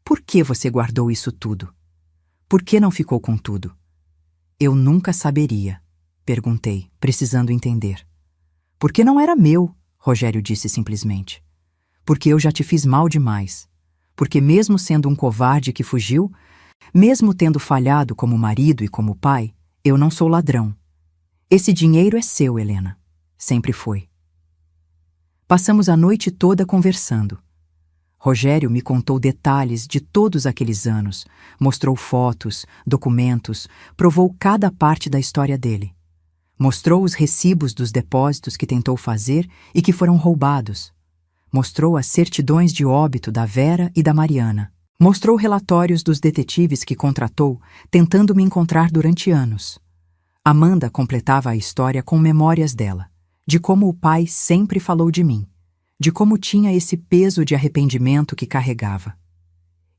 A: Por que você guardou isso tudo? Por que não ficou com tudo? Eu nunca saberia, perguntei, precisando entender. Porque não era meu, Rogério disse simplesmente. Porque eu já te fiz mal demais. Porque mesmo sendo um covarde que fugiu, mesmo tendo falhado como marido e como pai, eu não sou ladrão. Esse dinheiro é seu, Helena. Sempre foi. Passamos a noite toda conversando. Rogério me contou detalhes de todos aqueles anos, mostrou fotos, documentos, provou cada parte da história dele. Mostrou os recibos dos depósitos que tentou fazer e que foram roubados. Mostrou as certidões de óbito da Vera e da Mariana. Mostrou relatórios dos detetives que contratou, tentando me encontrar durante anos. Amanda completava a história com memórias dela, de como o pai sempre falou de mim, de como tinha esse peso de arrependimento que carregava.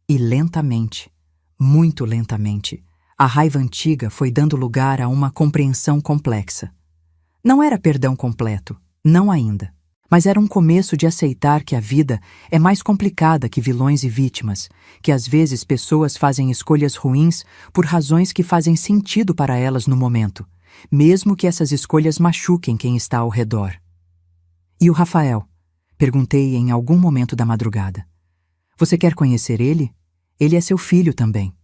A: E lentamente, muito lentamente, a raiva antiga foi dando lugar a uma compreensão complexa. Não era perdão completo, não ainda, mas era um começo de aceitar que a vida é mais complicada que vilões e vítimas, que às vezes pessoas fazem escolhas ruins por razões que fazem sentido para elas no momento, mesmo que essas escolhas machuquem quem está ao redor. E o Rafael? Perguntei em algum momento da madrugada. Você quer conhecer ele? Ele é seu filho também.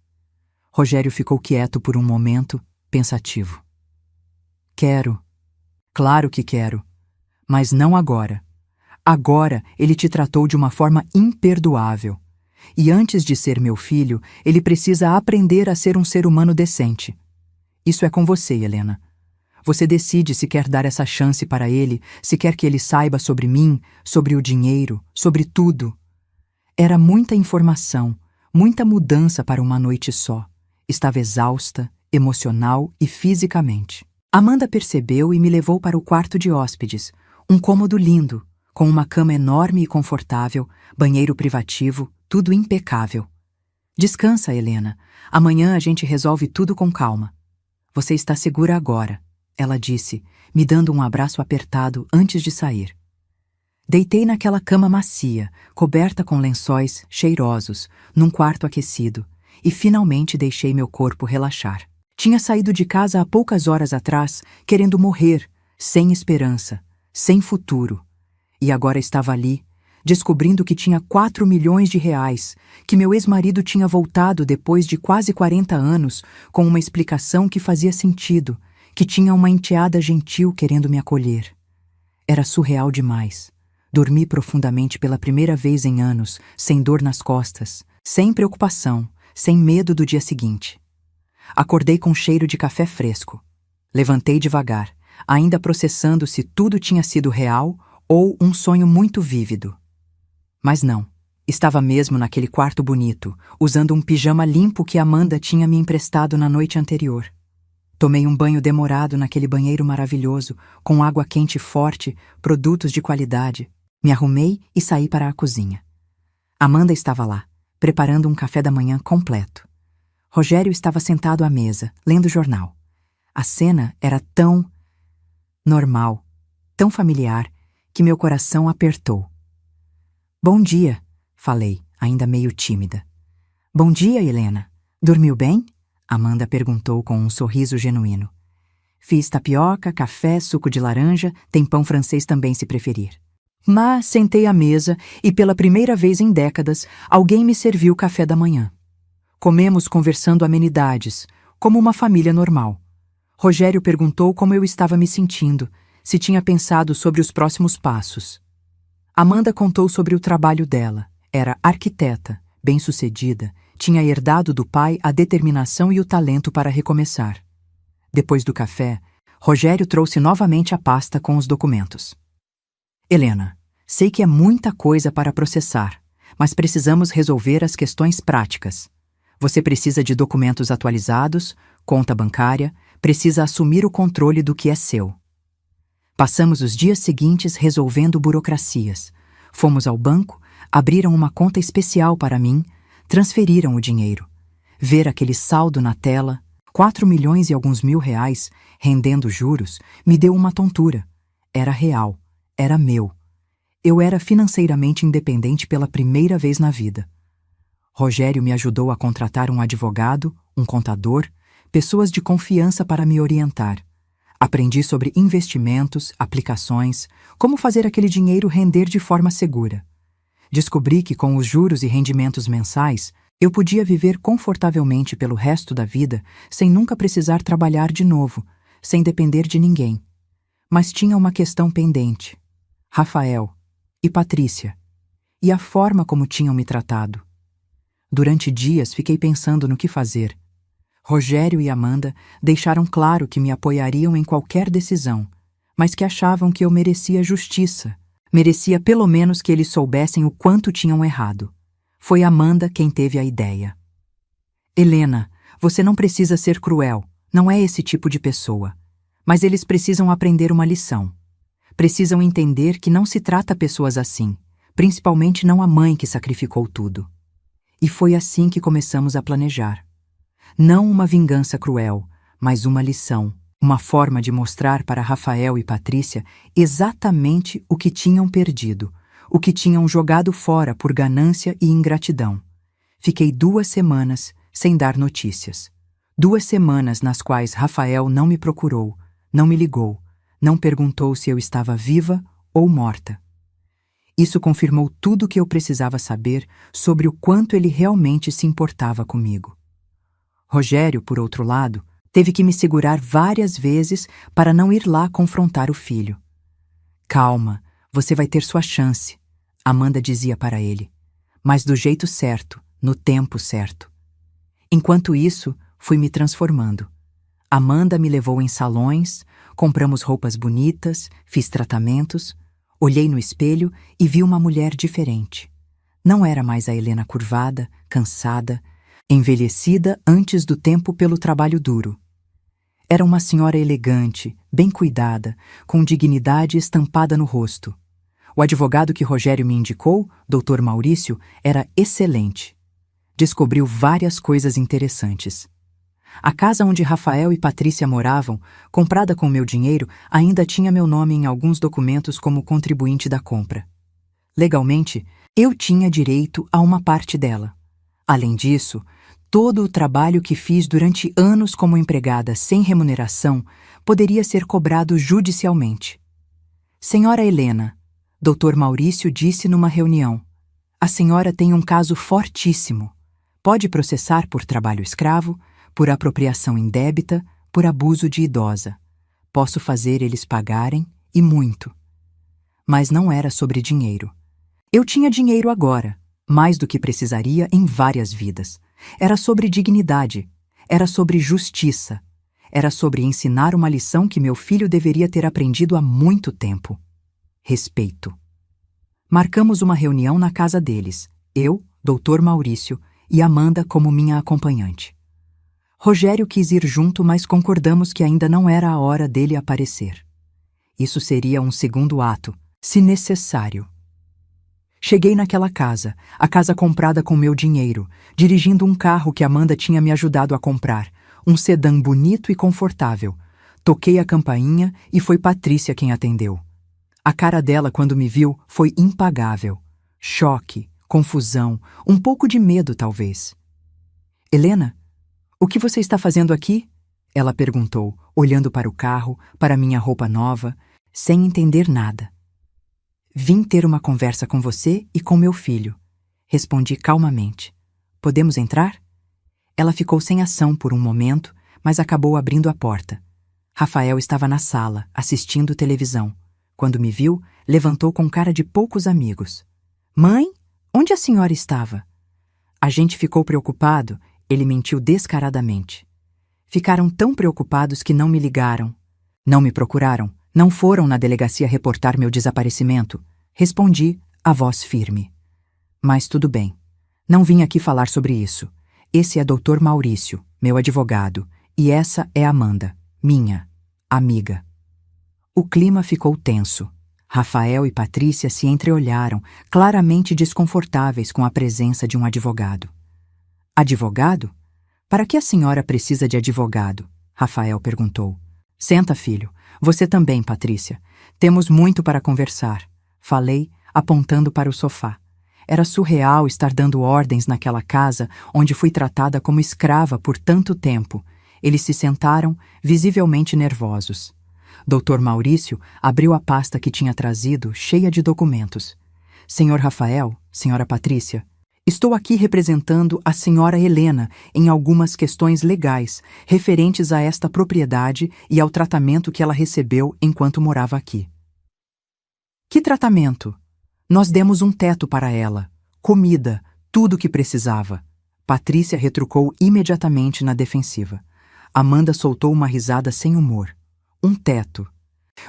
A: Rogério ficou quieto por um momento, pensativo. Quero. Claro que quero. Mas não agora. Agora ele te tratou de uma forma imperdoável. E antes de ser meu filho, ele precisa aprender a ser um ser humano decente. Isso é com você, Helena. Você decide se quer dar essa chance para ele, se quer que ele saiba sobre mim, sobre o dinheiro, sobre tudo. Era muita informação, muita mudança para uma noite só. Estava exausta, emocional e fisicamente. Amanda percebeu e me levou para o quarto de hóspedes, um cômodo lindo, com uma cama enorme e confortável, banheiro privativo, tudo impecável. Descansa, Helena. Amanhã a gente resolve tudo com calma. Você está segura agora, ela disse, me dando um abraço apertado antes de sair. Deitei naquela cama macia, coberta com lençóis cheirosos, num quarto aquecido, e finalmente deixei meu corpo relaxar. Tinha saído de casa há poucas horas atrás, querendo morrer, sem esperança, sem futuro. E agora estava ali, descobrindo que tinha 4 milhões de reais, que meu ex-marido tinha voltado depois de quase 40 anos, com uma explicação que fazia sentido, que tinha uma enteada gentil querendo me acolher. Era surreal demais. Dormi profundamente pela primeira vez em anos, sem dor nas costas, sem preocupação, sem medo do dia seguinte. Acordei com cheiro de café fresco. Levantei devagar, ainda processando se tudo tinha sido real ou um sonho muito vívido. Mas não, estava mesmo naquele quarto bonito, usando um pijama limpo que Amanda tinha me emprestado na noite anterior. Tomei um banho demorado naquele banheiro maravilhoso, com água quente forte, produtos de qualidade. Me arrumei e saí para a cozinha. Amanda estava lá, preparando um café da manhã completo. Rogério estava sentado à mesa, lendo jornal. A cena era tão normal, tão familiar, que meu coração apertou. Bom dia, falei, ainda meio tímida. Bom dia, Helena. Dormiu bem? Amanda perguntou com um sorriso genuíno. Fiz tapioca, café, suco de laranja, tem pão francês também se preferir. Mas sentei à mesa e pela primeira vez em décadas, alguém me serviu café da manhã. Comemos conversando amenidades, como uma família normal. Rogério perguntou como eu estava me sentindo, se tinha pensado sobre os próximos passos. Amanda contou sobre o trabalho dela. Era arquiteta, bem-sucedida, tinha herdado do pai a determinação e o talento para recomeçar. Depois do café, Rogério trouxe novamente a pasta com os documentos. Helena, sei que é muita coisa para processar, mas precisamos resolver as questões práticas. Você precisa de documentos atualizados, conta bancária, precisa assumir o controle do que é seu. Passamos os dias seguintes resolvendo burocracias. Fomos ao banco, abriram uma conta especial para mim, transferiram o dinheiro. Ver aquele saldo na tela, 4 milhões e alguns mil reais, rendendo juros, me deu uma tontura. Era real, era meu. Eu era financeiramente independente pela primeira vez na vida. Rogério me ajudou a contratar um advogado, um contador, pessoas de confiança para me orientar. Aprendi sobre investimentos, aplicações, como fazer aquele dinheiro render de forma segura. Descobri que com os juros e rendimentos mensais, eu podia viver confortavelmente pelo resto da vida sem nunca precisar trabalhar de novo, sem depender de ninguém. Mas tinha uma questão pendente. Rafael e Patrícia. e a forma como tinham me tratado. Durante dias fiquei pensando no que fazer. Rogério e Amanda deixaram claro que me apoiariam em qualquer decisão, mas que achavam que eu merecia justiça. Merecia pelo menos que eles soubessem o quanto tinham errado. Foi Amanda quem teve a ideia. Helena, você não precisa ser cruel, não é esse tipo de pessoa. Mas eles precisam aprender uma lição. Precisam entender que não se trata pessoas assim, principalmente não a mãe que sacrificou tudo. E foi assim que começamos a planejar. Não uma vingança cruel, mas uma lição, uma forma de mostrar para Rafael e Patrícia exatamente o que tinham perdido, o que tinham jogado fora por ganância e ingratidão. Fiquei 2 semanas sem dar notícias. 2 semanas nas quais Rafael não me procurou, não me ligou, não perguntou se eu estava viva ou morta. Isso confirmou tudo o que eu precisava saber sobre o quanto ele realmente se importava comigo. Rogério, por outro lado, teve que me segurar várias vezes para não ir lá confrontar o filho. Calma, você vai ter sua chance, Amanda dizia para ele, mas do jeito certo, no tempo certo. Enquanto isso, fui me transformando. Amanda me levou em salões, compramos roupas bonitas, fiz tratamentos, olhei no espelho e vi uma mulher diferente. Não era mais a Helena curvada, cansada, envelhecida antes do tempo pelo trabalho duro. Era uma senhora elegante, bem cuidada, com dignidade estampada no rosto. O advogado que Rogério me indicou, Dr. Maurício, era excelente. Descobriu várias coisas interessantes. A casa onde Rafael e Patrícia moravam, comprada com meu dinheiro, ainda tinha meu nome em alguns documentos como contribuinte da compra. Legalmente, eu tinha direito a uma parte dela. Além disso, todo o trabalho que fiz durante anos como empregada sem remuneração poderia ser cobrado judicialmente. Senhora Helena, Dr. Maurício disse numa reunião, a senhora tem um caso fortíssimo. Pode processar por trabalho escravo, por apropriação indébita, por abuso de idosa. Posso fazer eles pagarem, e muito. Mas não era sobre dinheiro. Eu tinha dinheiro agora, mais do que precisaria em várias vidas. Era sobre dignidade, era sobre justiça, era sobre ensinar uma lição que meu filho deveria ter aprendido há muito tempo. Respeito. Marcamos uma reunião na casa deles, eu, Dr. Maurício e Amanda como minha acompanhante. Rogério quis ir junto, mas concordamos que ainda não era a hora dele aparecer. Isso seria um segundo ato, se necessário. Cheguei naquela casa, a casa comprada com meu dinheiro, dirigindo um carro que Amanda tinha me ajudado a comprar, um sedã bonito e confortável. Toquei a campainha e foi Patrícia quem atendeu. A cara dela quando me viu foi impagável. Choque, confusão, um pouco de medo talvez. Helena, o que você está fazendo aqui? Ela perguntou, olhando para o carro, para minha roupa nova, sem entender nada. Vim ter uma conversa com você e com meu filho. Respondi calmamente. Podemos entrar? Ela ficou sem ação por um momento, mas acabou abrindo a porta. Rafael estava na sala, assistindo televisão. Quando me viu, levantou com cara de poucos amigos. Mãe, onde a senhora estava? A gente ficou preocupado. Ele mentiu descaradamente. Ficaram tão preocupados que não me ligaram. Não me procuraram. Não foram na delegacia reportar meu desaparecimento. Respondi, a voz firme. Mas tudo bem. Não vim aqui falar sobre isso. Esse é Dr. Maurício, meu advogado, e essa é Amanda, minha amiga. O clima ficou tenso. Rafael e Patrícia se entreolharam, claramente desconfortáveis com a presença de um advogado. Advogado? Para que a senhora precisa de advogado? Rafael perguntou. Senta, filho. Você também, Patrícia. Temos muito para conversar. Falei, apontando para o sofá. Era surreal estar dando ordens naquela casa onde fui tratada como escrava por tanto tempo. Eles se sentaram, visivelmente nervosos. Dr. Maurício abriu a pasta que tinha trazido, cheia de documentos. Senhor Rafael, senhora Patrícia, estou aqui representando a senhora Helena em algumas questões legais referentes a esta propriedade e ao tratamento que ela recebeu enquanto morava aqui. Que tratamento? Nós demos um teto para ela, comida, tudo o que precisava. Patrícia retrucou imediatamente na defensiva. Amanda soltou uma risada sem humor. Um teto.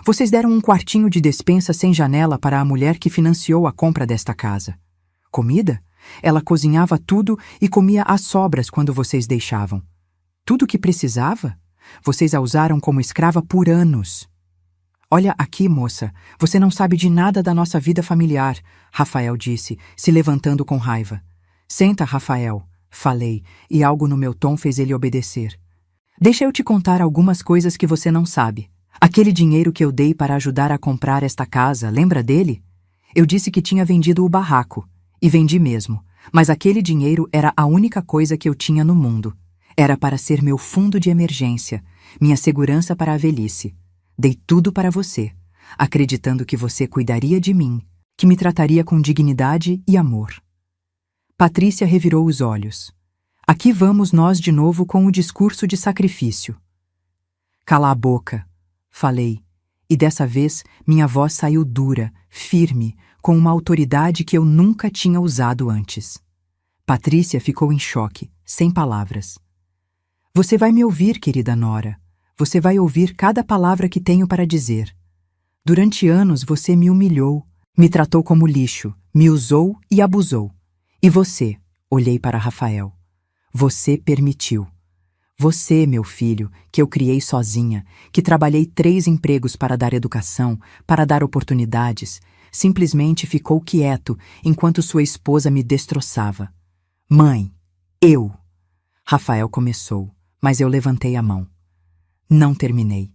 A: Vocês deram um quartinho de despensa sem janela para a mulher que financiou a compra desta casa. Comida? Ela cozinhava tudo e comia as sobras quando vocês deixavam. Tudo o que precisava? Vocês a usaram como escrava por anos. Olha aqui, moça, você não sabe de nada da nossa vida familiar, Rafael disse, se levantando com raiva. Senta, Rafael, falei, e algo no meu tom fez ele obedecer. Deixa eu te contar algumas coisas que você não sabe. Aquele dinheiro que eu dei para ajudar a comprar esta casa, lembra dele? Eu disse que tinha vendido o barraco, e vendi mesmo, mas aquele dinheiro era a única coisa que eu tinha no mundo. Era para ser meu fundo de emergência, minha segurança para a velhice. Dei tudo para você, acreditando que você cuidaria de mim, que me trataria com dignidade e amor. Patrícia revirou os olhos. Aqui vamos nós de novo com o discurso de sacrifício. Cala a boca, falei, e dessa vez minha voz saiu dura, firme, com uma autoridade que eu nunca tinha usado antes. Patrícia ficou em choque, sem palavras. Você vai me ouvir, querida Nora. Você vai ouvir cada palavra que tenho para dizer. Durante anos você me humilhou, me tratou como lixo, me usou e abusou. E você, olhei para Rafael, você permitiu. Você, meu filho, que eu criei sozinha, que trabalhei 3 empregos para dar educação, para dar oportunidades, simplesmente ficou quieto enquanto sua esposa me destroçava. Mãe, eu... Rafael começou, mas eu levantei a mão. Não terminei.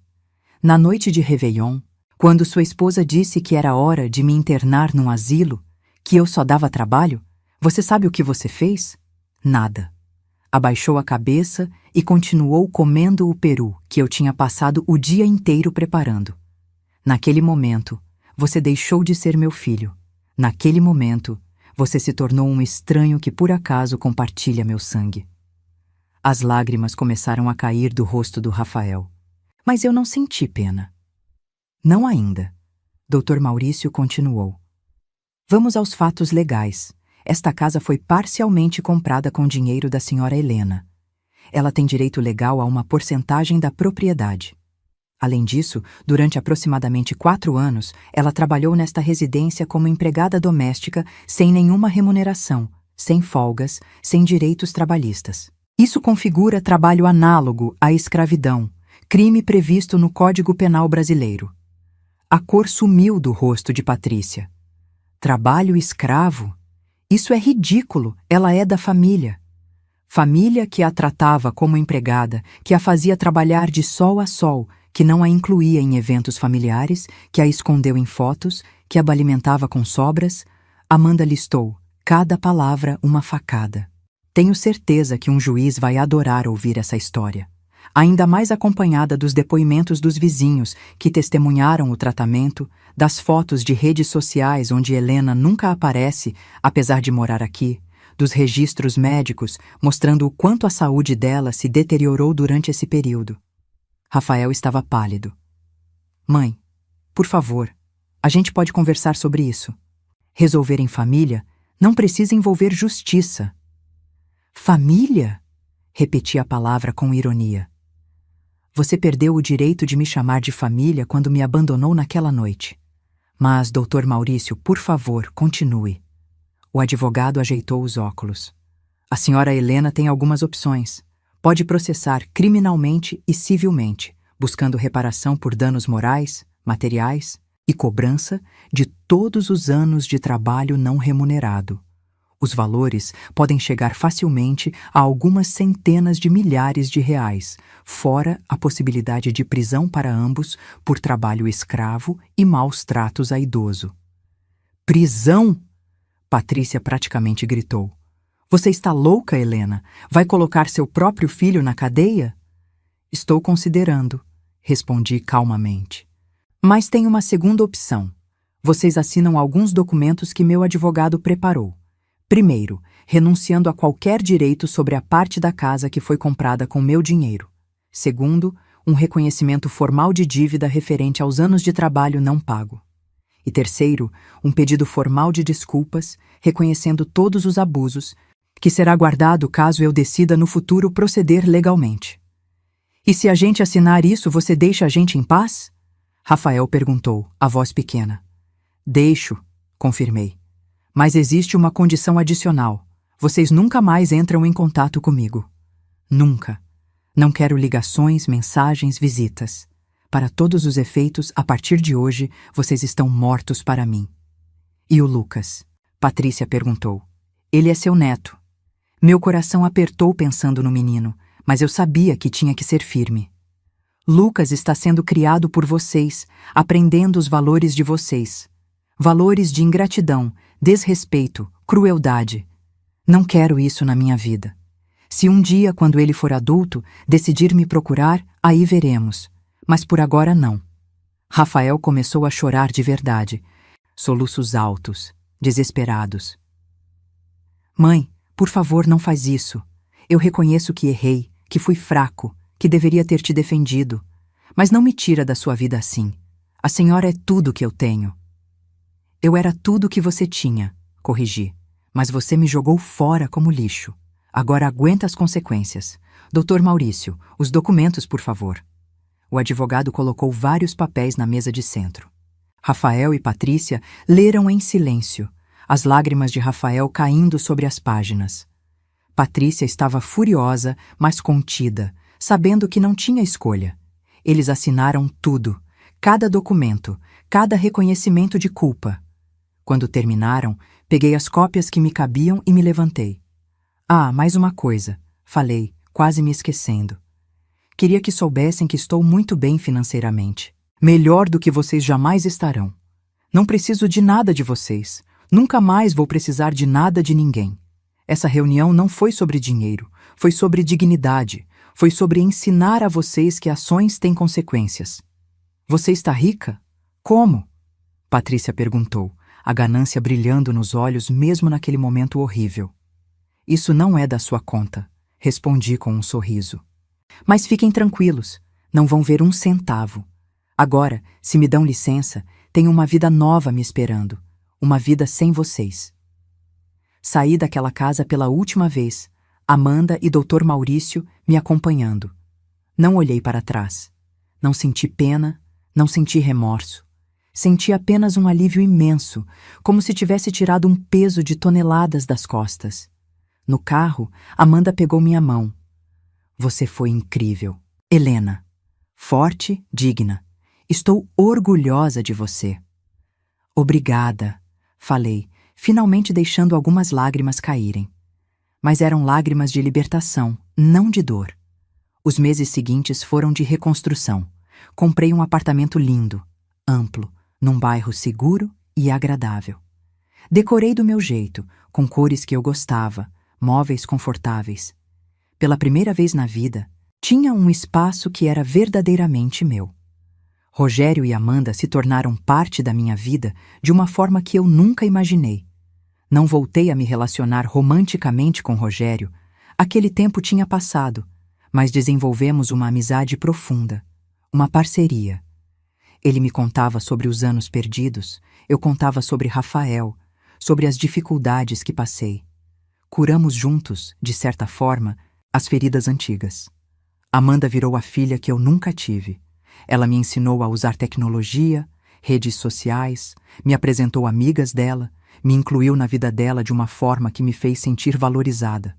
A: Na noite de Réveillon, quando sua esposa disse que era hora de me internar num asilo, que eu só dava trabalho, você sabe o que você fez? Nada. Abaixou a cabeça e continuou comendo o peru que eu tinha passado o dia inteiro preparando. Naquele momento, você deixou de ser meu filho. Naquele momento, você se tornou um estranho que por acaso compartilha meu sangue. As lágrimas começaram a cair do rosto do Rafael. Mas eu não senti pena. Não ainda. Dr. Maurício continuou. Vamos aos fatos legais. Esta casa foi parcialmente comprada com dinheiro da senhora Helena. Ela tem direito legal a uma porcentagem da propriedade. Além disso, durante aproximadamente 4 anos, ela trabalhou nesta residência como empregada doméstica sem nenhuma remuneração, sem folgas, sem direitos trabalhistas. Isso configura trabalho análogo à escravidão, crime previsto no Código Penal brasileiro. A cor sumiu do rosto de Patrícia. Trabalho escravo? Isso é ridículo, ela é da família. Família que a tratava como empregada, que a fazia trabalhar de sol a sol, que não a incluía em eventos familiares, que a escondeu em fotos, que a alimentava com sobras. Amanda listou, cada palavra uma facada. Tenho certeza que um juiz vai adorar ouvir essa história. Ainda mais acompanhada dos depoimentos dos vizinhos que testemunharam o tratamento, das fotos de redes sociais onde Helena nunca aparece, apesar de morar aqui, dos registros médicos mostrando o quanto a saúde dela se deteriorou durante esse período. Rafael estava pálido. Mãe, por favor, a gente pode conversar sobre isso. Resolver em família não precisa envolver justiça. Família? Repeti a palavra com ironia. Você perdeu o direito de me chamar de família quando me abandonou naquela noite. Mas, Dr. Maurício, por favor, continue. O advogado ajeitou os óculos. A senhora Helena tem algumas opções. Pode processar criminalmente e civilmente, buscando reparação por danos morais, materiais e cobrança de todos os anos de trabalho não remunerado. Os valores podem chegar facilmente a algumas centenas de milhares de reais, fora a possibilidade de prisão para ambos por trabalho escravo e maus tratos a idoso. Prisão? Patrícia praticamente gritou. Você está louca, Helena? Vai colocar seu próprio filho na cadeia? Estou considerando, respondi calmamente. Mas tem uma segunda opção. Vocês assinam alguns documentos que meu advogado preparou. Primeiro, renunciando a qualquer direito sobre a parte da casa que foi comprada com meu dinheiro. Segundo, um reconhecimento formal de dívida referente aos anos de trabalho não pago. E terceiro, um pedido formal de desculpas, reconhecendo todos os abusos, que será guardado caso eu decida no futuro proceder legalmente. E se a gente assinar isso, você deixa a gente em paz? Rafael perguntou, a voz pequena. Deixo, confirmei. Mas existe uma condição adicional. Vocês nunca mais entram em contato comigo. Nunca. Não quero ligações, mensagens, visitas. Para todos os efeitos, a partir de hoje, vocês estão mortos para mim. E o Lucas? Patrícia perguntou. Ele é seu neto. Meu coração apertou pensando no menino, mas eu sabia que tinha que ser firme. Lucas está sendo criado por vocês, aprendendo os valores de vocês. Valores de ingratidão, desrespeito, crueldade. Não quero isso na minha vida. Se um dia, quando ele for adulto, decidir me procurar, aí veremos. Mas por agora não. Rafael começou a chorar de verdade. Soluços altos, desesperados. Mãe, por favor, não faz isso. Eu reconheço que errei, que fui fraco, que deveria ter te defendido. Mas não me tira da sua vida assim. A senhora é tudo que eu tenho. Eu era tudo que você tinha, corrigi. Mas você me jogou fora como lixo. Agora aguenta as consequências. Doutor Maurício, os documentos, por favor. O advogado colocou vários papéis na mesa de centro. Rafael e Patrícia leram em silêncio, as lágrimas de Rafael caindo sobre as páginas. Patrícia estava furiosa, mas contida, sabendo que não tinha escolha. Eles assinaram tudo, cada documento, cada reconhecimento de culpa. Quando terminaram, peguei as cópias que me cabiam e me levantei. Ah, mais uma coisa, falei, quase me esquecendo. Queria que soubessem que estou muito bem financeiramente. Melhor do que vocês jamais estarão. Não preciso de nada de vocês. Nunca mais vou precisar de nada de ninguém. Essa reunião não foi sobre dinheiro, foi sobre dignidade, foi sobre ensinar a vocês que ações têm consequências. Você está rica? Como? Patrícia perguntou, a ganância brilhando nos olhos mesmo naquele momento horrível. Isso não é da sua conta, respondi com um sorriso. Mas fiquem tranquilos, não vão ver um centavo. Agora, se me dão licença, tenho uma vida nova me esperando, uma vida sem vocês. Saí daquela casa pela última vez, Amanda e Dr. Maurício me acompanhando. Não olhei para trás. Não senti pena, não senti remorso. Senti apenas um alívio imenso, como se tivesse tirado um peso de toneladas das costas. No carro, Amanda pegou minha mão. Você foi incrível, Helena. Forte, digna. Estou orgulhosa de você. Obrigada, falei, finalmente deixando algumas lágrimas caírem. Mas eram lágrimas de libertação, não de dor. Os meses seguintes foram de reconstrução. Comprei um apartamento lindo, amplo, num bairro seguro e agradável. Decorei do meu jeito, com cores que eu gostava, móveis confortáveis. Pela primeira vez na vida, tinha um espaço que era verdadeiramente meu. Rogério e Amanda se tornaram parte da minha vida de uma forma que eu nunca imaginei. Não voltei a me relacionar romanticamente com Rogério. Aquele tempo tinha passado, mas desenvolvemos uma amizade profunda, uma parceria. Ele me contava sobre os anos perdidos, eu contava sobre Rafael, sobre as dificuldades que passei. Curamos juntos, de certa forma, as feridas antigas. Amanda virou a filha que eu nunca tive. Ela me ensinou a usar tecnologia, redes sociais, me apresentou amigas dela, me incluiu na vida dela de uma forma que me fez sentir valorizada.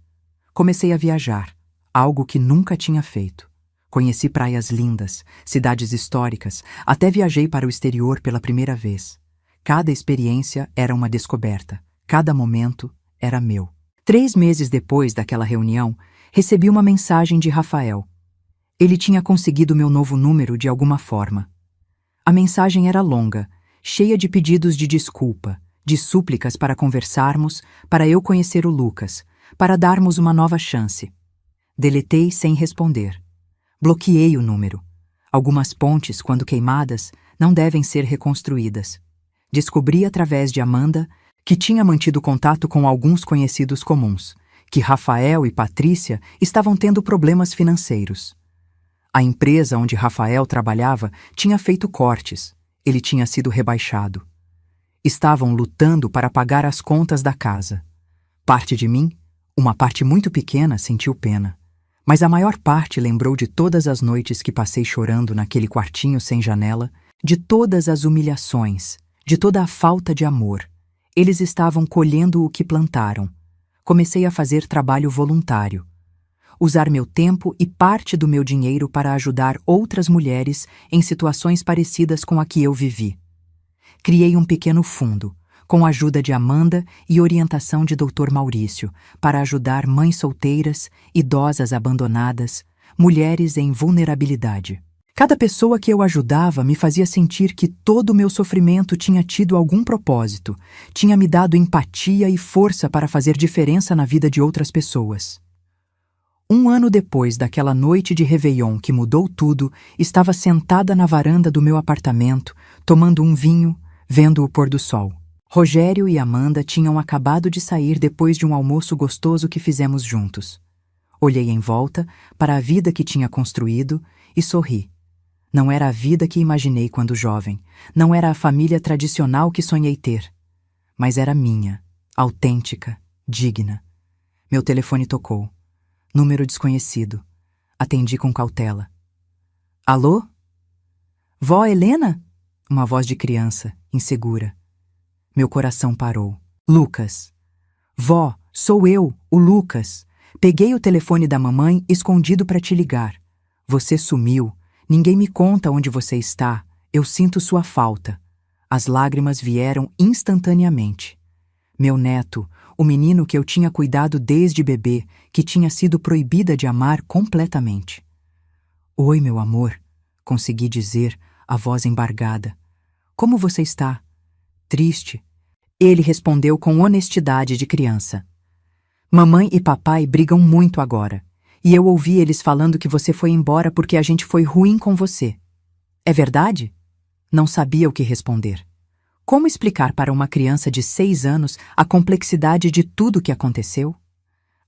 A: Comecei a viajar, algo que nunca tinha feito. Conheci praias lindas, cidades históricas, até viajei para o exterior pela primeira vez. Cada experiência era uma descoberta, cada momento era meu. 3 meses depois daquela reunião, recebi uma mensagem de Rafael. Ele tinha conseguido meu novo número de alguma forma. A mensagem era longa, cheia de pedidos de desculpa, de súplicas para conversarmos, para eu conhecer o Lucas, para darmos uma nova chance. Deletei sem responder. Bloqueei o número. Algumas pontes, quando queimadas, não devem ser reconstruídas. Descobri através de Amanda que tinha mantido contato com alguns conhecidos comuns, que Rafael e Patrícia estavam tendo problemas financeiros. A empresa onde Rafael trabalhava tinha feito cortes. Ele tinha sido rebaixado. Estavam lutando para pagar as contas da casa. Parte de mim, uma parte muito pequena, sentiu pena. Mas a maior parte lembrou de todas as noites que passei chorando naquele quartinho sem janela, de todas as humilhações, de toda a falta de amor. Eles estavam colhendo o que plantaram. Comecei a fazer trabalho voluntário. Usar meu tempo e parte do meu dinheiro para ajudar outras mulheres em situações parecidas com a que eu vivi. Criei um pequeno fundo, com a ajuda de Amanda e orientação de Dr. Maurício, para ajudar mães solteiras, idosas abandonadas, mulheres em vulnerabilidade. Cada pessoa que eu ajudava me fazia sentir que todo o meu sofrimento tinha tido algum propósito, tinha me dado empatia e força para fazer diferença na vida de outras pessoas. 1 ano depois daquela noite de Réveillon que mudou tudo, estava sentada na varanda do meu apartamento, tomando um vinho, vendo o pôr do sol. Rogério e Amanda tinham acabado de sair depois de um almoço gostoso que fizemos juntos. Olhei em volta para a vida que tinha construído e sorri. Não era a vida que imaginei quando jovem, não era a família tradicional que sonhei ter, mas era minha, autêntica, digna. Meu telefone tocou. Número desconhecido. Atendi com cautela. Alô? Vó Helena? Uma voz de criança, insegura. Meu coração parou. Lucas. Vó, sou eu, o Lucas. Peguei o telefone da mamãe escondido para te ligar. Você sumiu. Ninguém me conta onde você está. Eu sinto sua falta. As lágrimas vieram instantaneamente. Meu neto, o menino que eu tinha cuidado desde bebê, que tinha sido proibida de amar completamente. Oi, meu amor, consegui dizer, a voz embargada. Como você está? Triste. Ele respondeu com honestidade de criança. Mamãe e papai brigam muito agora, e eu ouvi eles falando que você foi embora porque a gente foi ruim com você. É verdade? Não sabia o que responder. Como explicar para uma criança de 6 anos a complexidade de tudo o que aconteceu?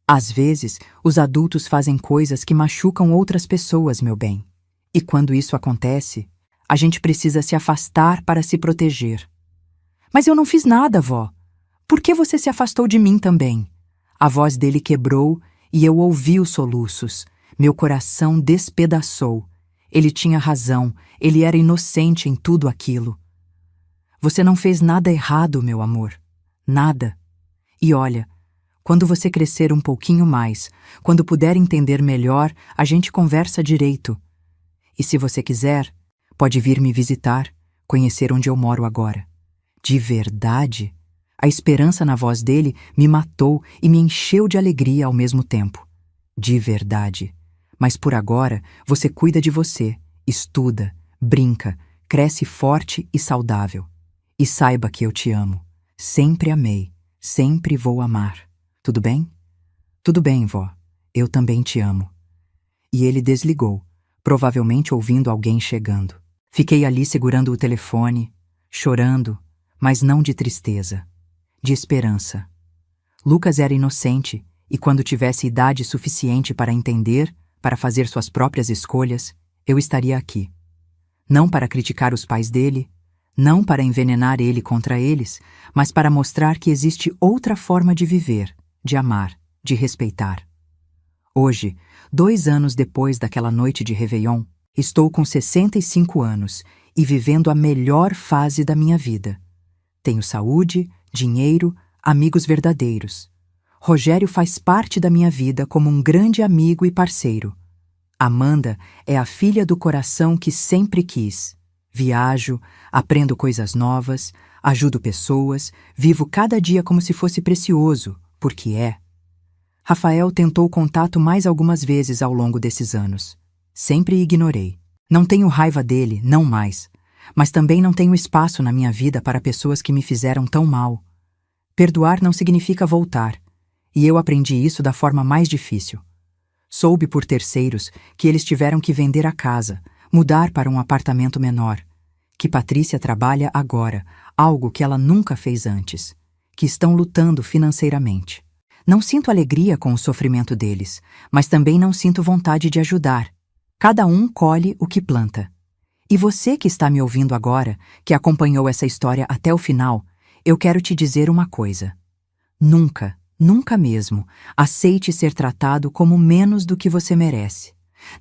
A: Às vezes, os adultos fazem coisas que machucam outras pessoas, meu bem. E quando isso acontece, a gente precisa se afastar para se proteger. Mas eu não fiz nada, vó. Por que você se afastou de mim também? A voz dele quebrou e eu ouvi os soluços. Meu coração despedaçou. Ele tinha razão, ele era inocente em tudo aquilo. Você não fez nada errado, meu amor. Nada. E olha, quando você crescer um pouquinho mais, quando puder entender melhor, a gente conversa direito. E se você quiser, pode vir me visitar, conhecer onde eu moro agora. De verdade? A esperança na voz dele me matou e me encheu de alegria ao mesmo tempo. De verdade. Mas por agora, você cuida de você, estuda, brinca, cresce forte e saudável. E saiba que eu te amo. Sempre amei, sempre vou amar. Tudo bem? Tudo bem, vó. Eu também te amo. E ele desligou, provavelmente ouvindo alguém chegando. Fiquei ali segurando o telefone, chorando, mas não de tristeza, de esperança. Lucas era inocente e quando tivesse idade suficiente para entender, para fazer suas próprias escolhas, eu estaria aqui. Não para criticar os pais dele, não para envenenar ele contra eles, mas para mostrar que existe outra forma de viver, de amar, de respeitar. Hoje, 2 anos depois daquela noite de Réveillon, estou com 65 anos e vivendo a melhor fase da minha vida. Tenho saúde, dinheiro, amigos verdadeiros. Rogério faz parte da minha vida como um grande amigo e parceiro. Amanda é a filha do coração que sempre quis. Viajo, aprendo coisas novas, ajudo pessoas, vivo cada dia como se fosse precioso, porque é. Rafael tentou contato mais algumas vezes ao longo desses anos. Sempre ignorei. Não tenho raiva dele, não mais. Mas também não tenho espaço na minha vida para pessoas que me fizeram tão mal. Perdoar não significa voltar, e eu aprendi isso da forma mais difícil. Soube por terceiros que eles tiveram que vender a casa, mudar para um apartamento menor, que Patrícia trabalha agora, algo que ela nunca fez antes, que estão lutando financeiramente. Não sinto alegria com o sofrimento deles, mas também não sinto vontade de ajudar. Cada um colhe o que planta. E você que está me ouvindo agora, que acompanhou essa história até o final, Eu quero te dizer uma coisa. Nunca, nunca mesmo, aceite ser tratado como menos do que você merece.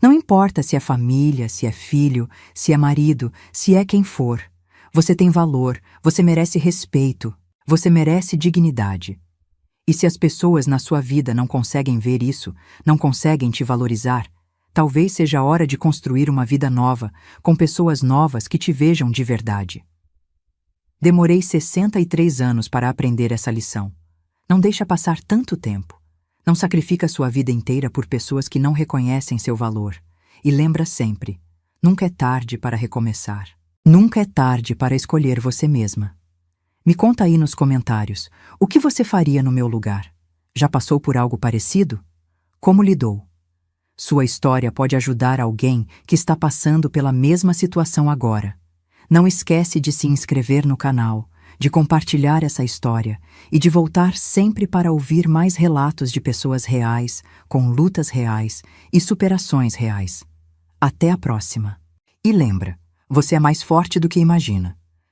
A: Não importa se é família, se é filho, se é marido, se é quem for. Você tem valor, você merece respeito, você merece dignidade. E se as pessoas na sua vida não conseguem ver isso, não conseguem te valorizar, talvez seja a hora de construir uma vida nova, com pessoas novas que te vejam de verdade. Demorei 63 anos para aprender essa lição. Não deixa passar tanto tempo. Não sacrifica sua vida inteira por pessoas que não reconhecem seu valor. E lembra sempre, nunca é tarde para recomeçar. Nunca é tarde para escolher você mesma. Me conta aí nos comentários, o que você faria no meu lugar? Já passou por algo parecido? Como lidou? Sua história pode ajudar alguém que está passando pela mesma situação agora. Não esquece de se inscrever no canal, de compartilhar essa história e de voltar sempre para ouvir mais relatos de pessoas reais, com lutas reais e superações reais. Até a próxima! E lembra, você é mais forte do que imagina.